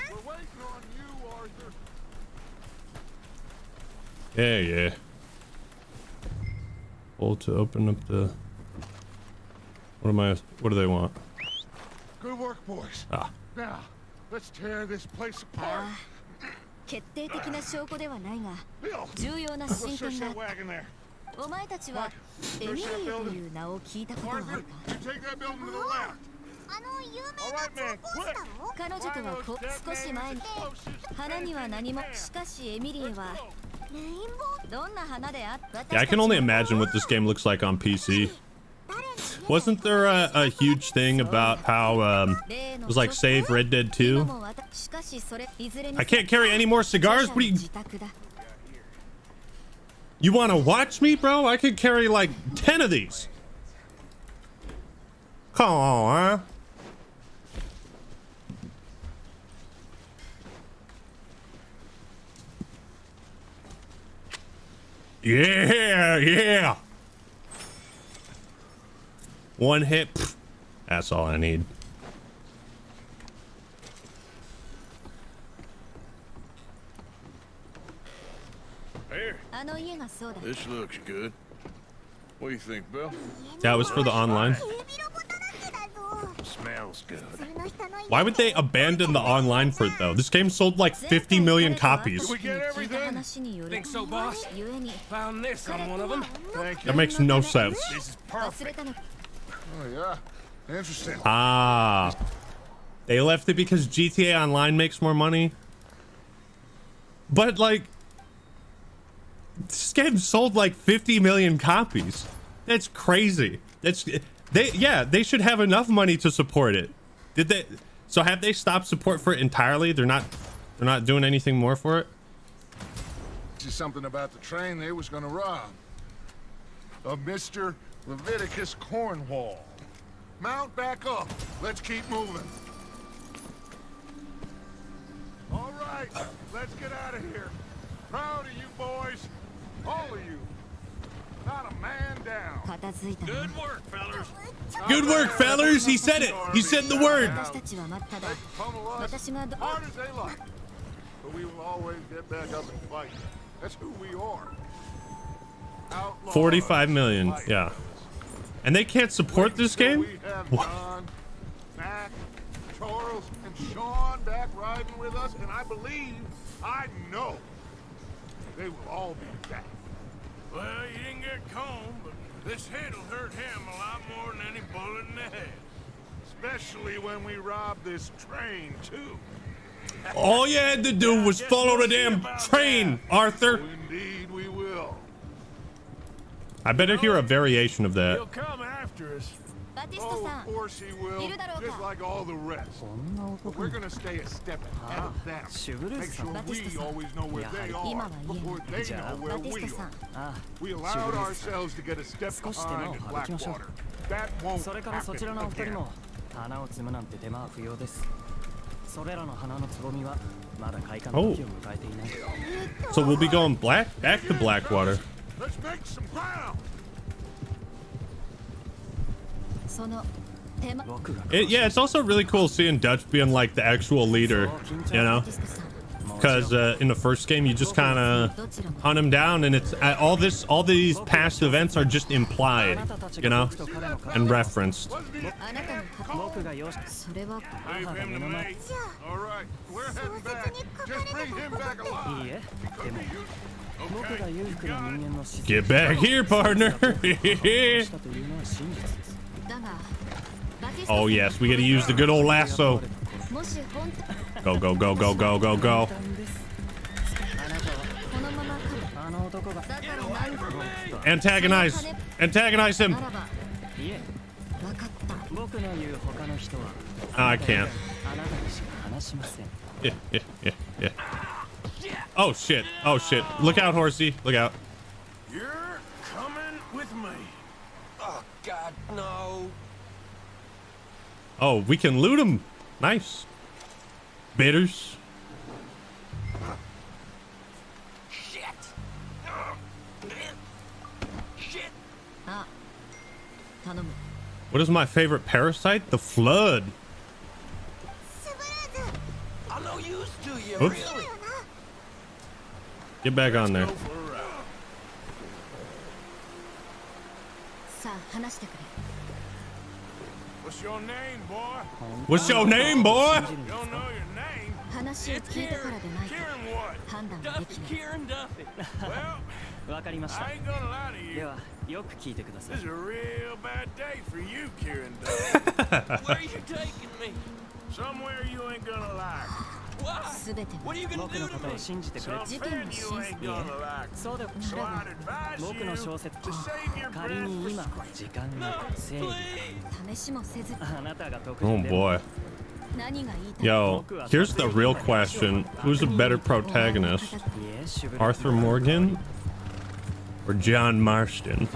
Yeah. Hold to open up the... What do they want? Good work, boys. Ah. Now, let's tear this place apart. 決定的な証拠ではないが重要な進展があった。お前たちはエミリーという名を聞いたことはあるか？彼女とは少し前に花には何もしかしエミリーはどんな花であった？ Yeah, I can only imagine what this game looks like on PC. Wasn't there a huge thing about how it was like save Red Dead 2? I can't carry any more cigars? What do you want to watch me, bro? I could carry like 10 of these. Come on, huh? Yeah. One hit. Pff, that's all I need. This looks good. What do you think, Bill? That was for the online. Smells good. Why would they abandon the online for it though? This game sold like 50 million copies. Did we get everything? Think so, boss? Found this on one of them. Thank you. That makes no sense. This is perfect. Oh yeah, interesting. Ah, they left it because GTA Online makes more money. But like, this game sold like 50 million copies. That's crazy. They should have enough money to support it. Did they? So have they stopped support for it entirely? They're not doing anything more for it? This is something about the train they was gonna rob. Of Mr. Leviticus Cornwall. Mount back up. Let's keep moving. All right, let's get out of here. Proud of you boys. All of you. Not a man down. Good work, fellas. Good work, fellas. He said it. He said the word. Pummel us hard as they like. But we will always get back up and fight. That's who we are. Outlaws. 45 million. Yeah. And they can't support this game? We have John, Mac, Charles, and Sean back riding with us, and I believe, I know, they will all be back. Well, you didn't get Combe, but this hit'll hurt him a lot more than any bullet in the head. Especially when we rob this train, too. All you had to do was follow the damn train, Arthur. Indeed, we will. I better hear a variation of that. He'll come after us. Oh, of course he will, just like all the rest. But we're gonna stay a step ahead of them. Make sure we always know where they are before they know where we are. We allowed ourselves to get a step behind in Blackwater. That won't happen again. Oh. So we'll be going back to Blackwater. Let's make some ground. Yeah, it's also really cool seeing Dutch being like the actual leader, you know? Because in the first game you just kind of hunt him down, and it's all these past events are just implied, you know, and referenced. Leave him to me. All right, we're heading back. Just bring him back alive. Get back here, partner. Oh yes, we gotta use the good old lasso. Go, go, go, go, go, go, go. Antagonize him. I can't. Yeah. Oh shit. Look out, horsey. Look out. You're coming with me. Oh God, no. Oh, we can loot him. Nice. Bitters. Shit. What is my favorite parasite? The flood. I'm no use to you, Oops. really. Get back on there. What's your name, boy? What's your name, boy? You don't know your name. It's Kieran. Kieran what? Kieran Duffy. Well, I ain't gonna lie to you. This is a real bad day for you, Kieran Duffy. Where are you taking me? Somewhere you ain't gonna like. What? What are you gonna do to me? Something you ain't gonna like. So I'd advise you to save your breath for screaming. No, please. Oh boy. Yo, here's the real question. Who's a better protagonist? Arthur Morgan or John Marston?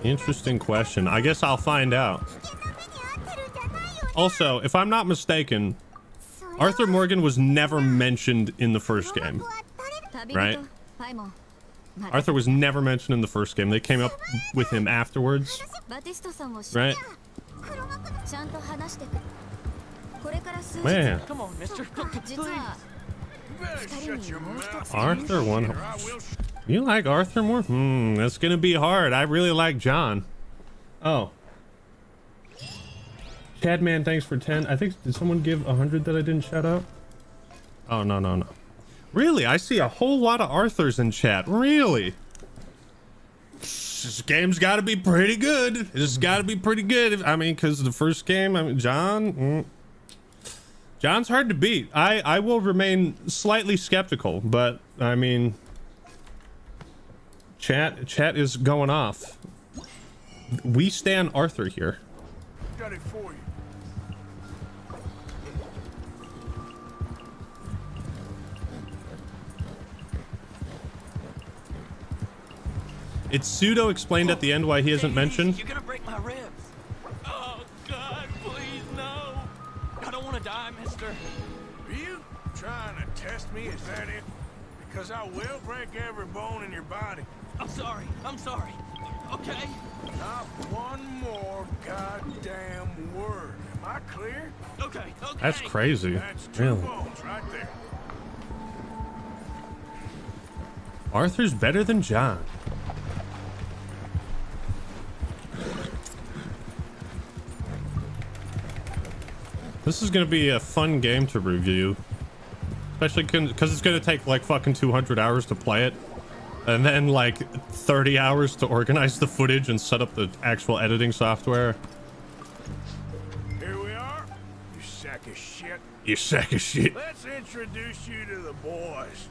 Interesting question. I guess I'll find out. Also, if I'm not mistaken, Arthur Morgan was never mentioned in the first game, right? Arthur was never mentioned in the first game. They came up with him afterwards, right? Man. Come on, mister. Please. better shut your mouth. Arthur one. You like Arthur more? That's gonna be hard. I really like John. Oh. Chadman, thanks for 10. I think, did someone give 100 that I didn't shout out? Oh, no. Really? I see a whole lot of Arthurs in chat. Really? This game's gotta be pretty good. It's gotta be pretty good. I mean, because the first game, I mean, John's hard to beat. I will remain slightly skeptical, but I mean, chat is going off. We stand Arthur here. Got it for you. It's pseudo explained at the end why he isn't mentioned. You're gonna break my ribs. Oh, God, please, no. I don't want to die, mister. Are you trying to test me? Is that it? Because I will break every bone in your body. I'm sorry. Okay? Not one more goddamn word. Am I clear? Okay. That's crazy. That's two Really. bones right there. Arthur's better than John. This is gonna be a fun game to review, especially because it's gonna take like fucking 200 hours to play it, and then like 30 hours to organize the footage and set up the actual editing software. Here we are. You sack of shit. You sack of shit. Let's introduce you to the boys.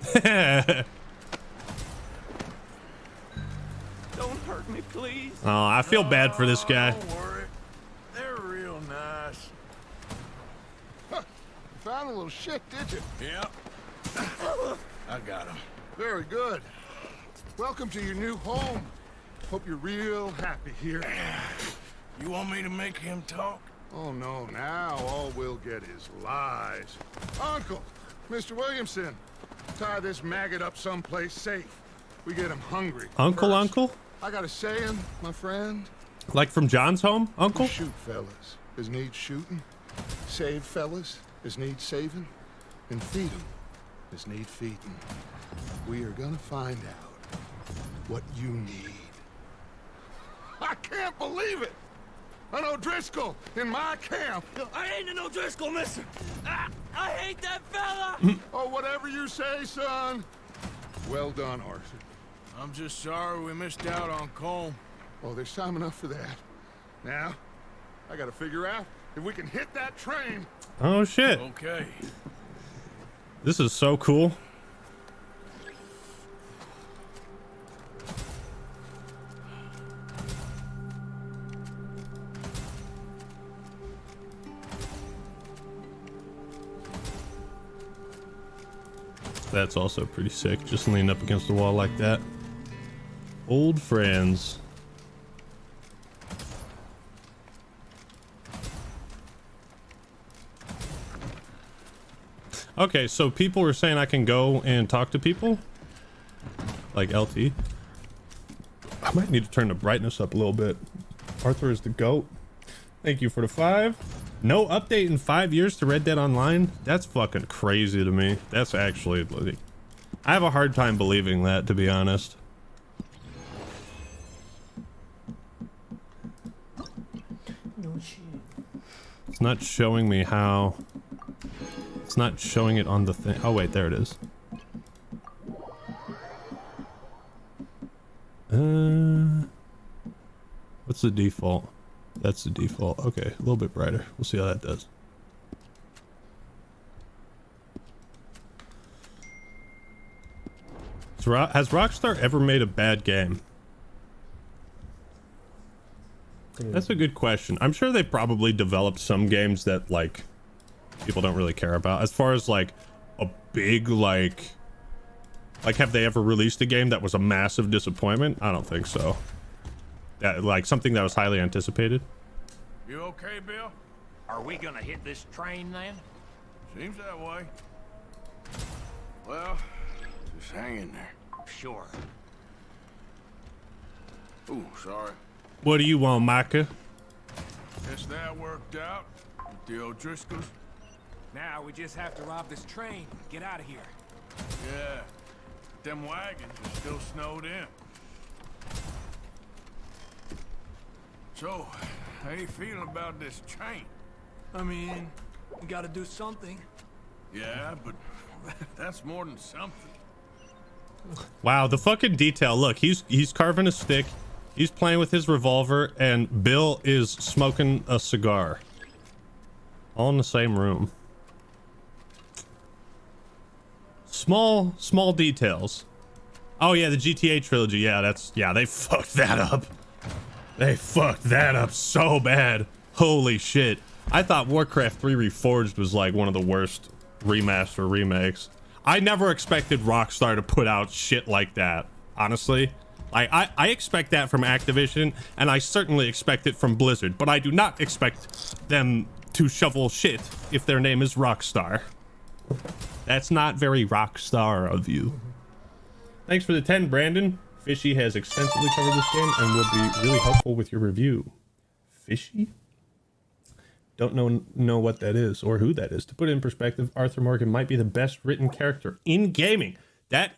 Don't hurt me, please. Oh, I feel bad for this guy. Don't worry. They're real nice. Huh. You found a little shit, did you? Yeah. I got him. Very good. Welcome to your new home. Hope you're real happy here. You want me to make him talk? Oh, no. Now all we'll get is lies. Uncle, Mr. Williamson, tie this maggot up someplace safe. We get him hungry. Uncle? I got a saying, my friend. Like from John's home, Uncle? Shoot fellas as need shooting, save fellas as need saving, and feed them as need feeding. We are gonna find out what you need. I can't believe it! An O'Driscoll in my camp! I ain't an O'Driscoll, mister! I hate that fella! Oh, whatever you say, son. Well done, Arthur. I'm just sorry we missed out on Colm. Oh, there's time enough for that. Now, I gotta figure out if we can hit that train. Oh shit. Okay. This is so cool. That's also pretty sick, just leaning up against the wall like that. Old friends. Okay, so people were saying I can go and talk to people? Like LT? I might need to turn the brightness up a little bit. Arthur is the GOAT. Thank you for the 5. No update in 5 years to Red Dead Online? That's fucking crazy to me. That's actually, like, I have a hard time believing that, to be honest. No shit. It's not showing me how. It's not showing it on the thing. Oh wait, there it is. What's the default? That's the default. Okay, a little bit brighter. We'll see how that does. Has Rockstar ever made a bad game? That's a good question. I'm sure they probably developed some games that, like, people don't really care about. As far as, like, a big, like, have they ever released a game that was a massive disappointment? I don't think so. That, like, something that was highly anticipated. You okay, Bill? Are we gonna hit this train then? Seems that way. Well, just hang in there. Sure. Ooh, sorry. What do you want, Micah? Guess that worked out with the O'Driscolls. Now we just have to rob this train. Get out of here. Yeah, them wagons are still snowed in. So, how you feeling about this train? I mean, you gotta do something. Yeah, but that's more than something. Wow, the fucking detail. Look, he's carving a stick. He's playing with his revolver, and Bill is smoking a cigar. All in the same room. Small details. Oh yeah, the GTA trilogy. Yeah, they fucked that up. They fucked that up so bad. Holy shit. I thought Warcraft 3 Reforged was like one of the worst remaster remakes. I never expected Rockstar to put out shit like that, honestly. I expect that from Activision, and I certainly expect it from Blizzard, but I do not expect them to shovel shit if their name is Rockstar. That's not very Rockstar of you. Thanks for the 10, Brandon. Fishy has extensively covered this game and will be really helpful with your review. Fishy? Don't know what that is or who that is. To put it in perspective, Arthur Morgan might be the best written character in gaming. That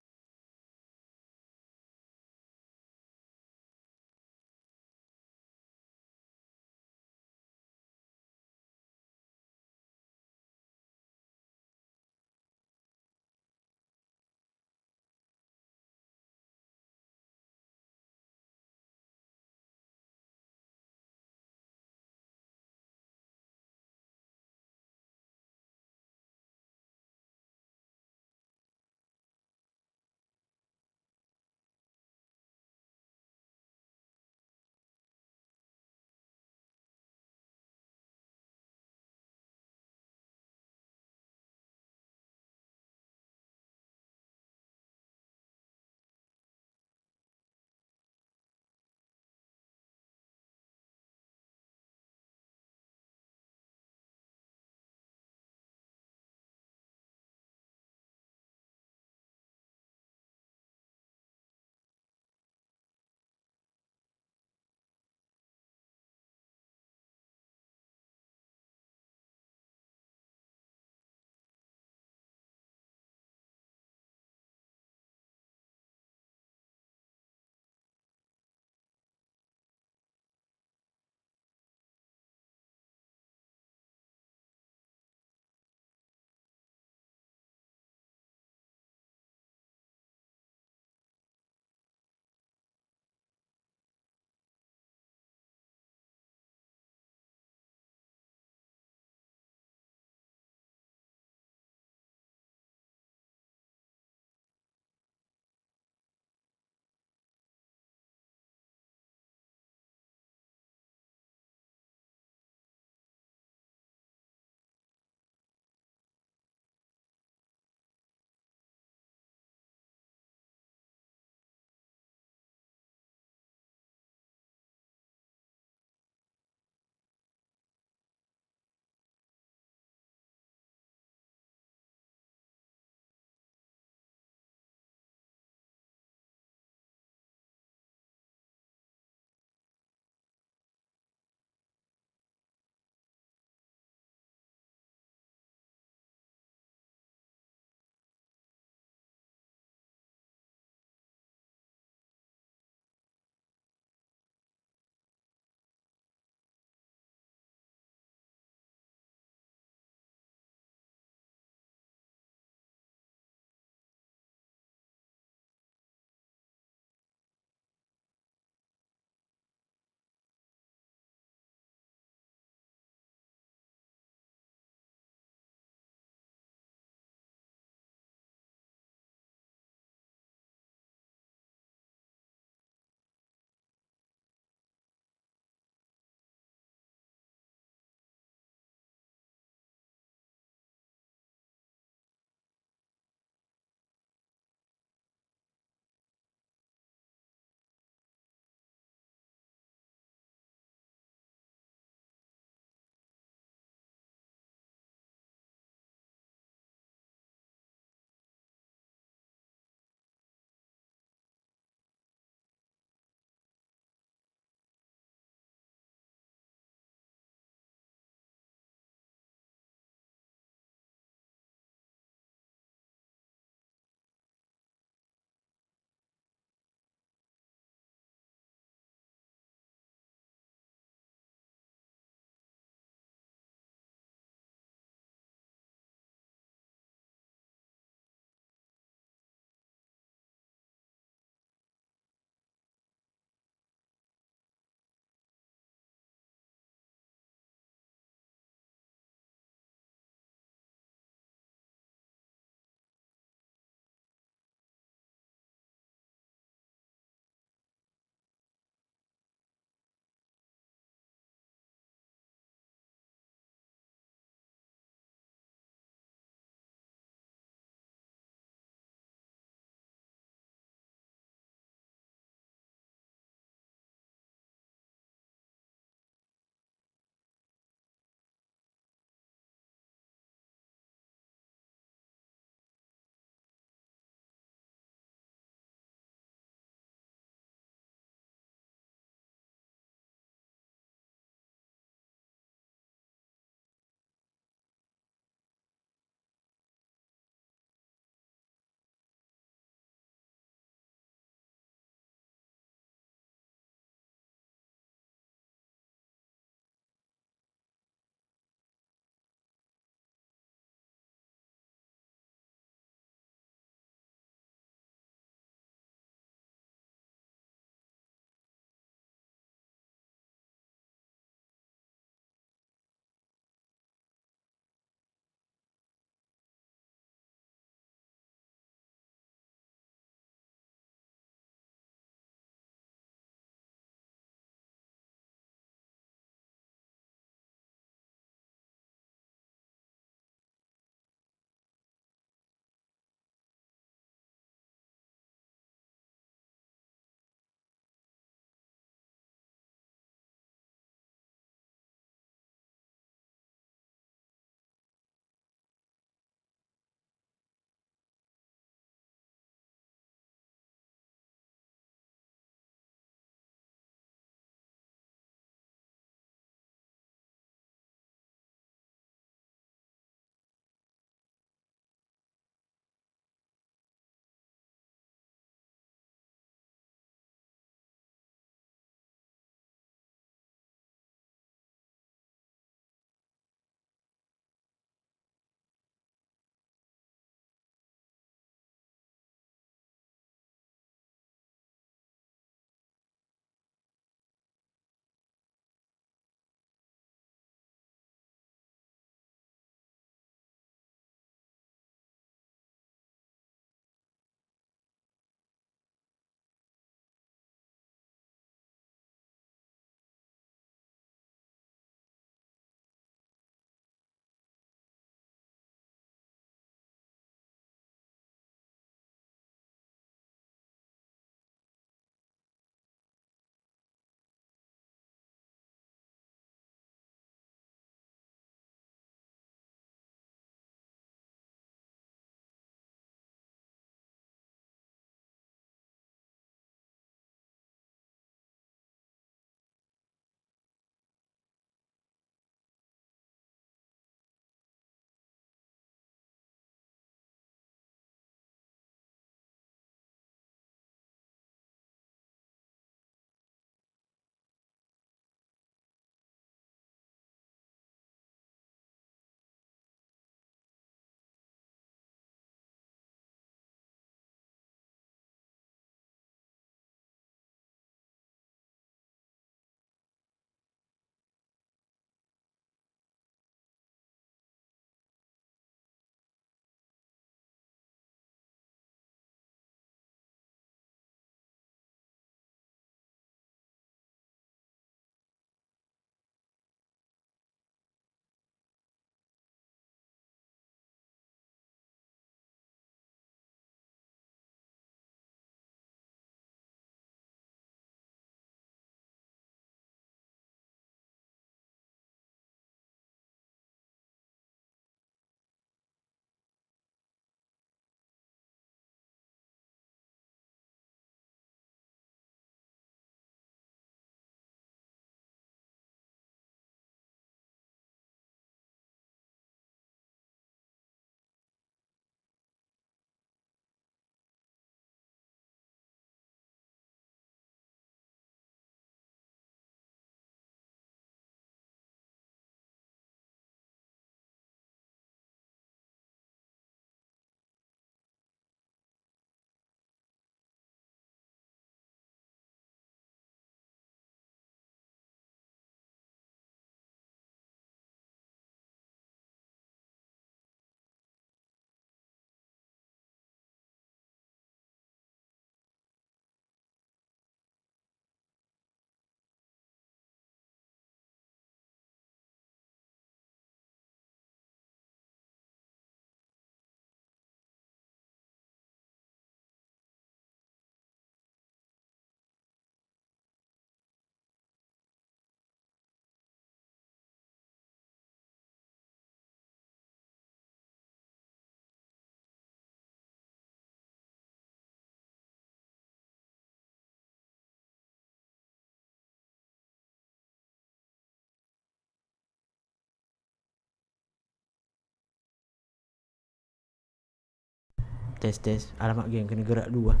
Test. Alamak geng, kena gerak dulu lah.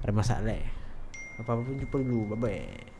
Ada masalah. Apa-apa pun jumpa dulu. Bye-bye.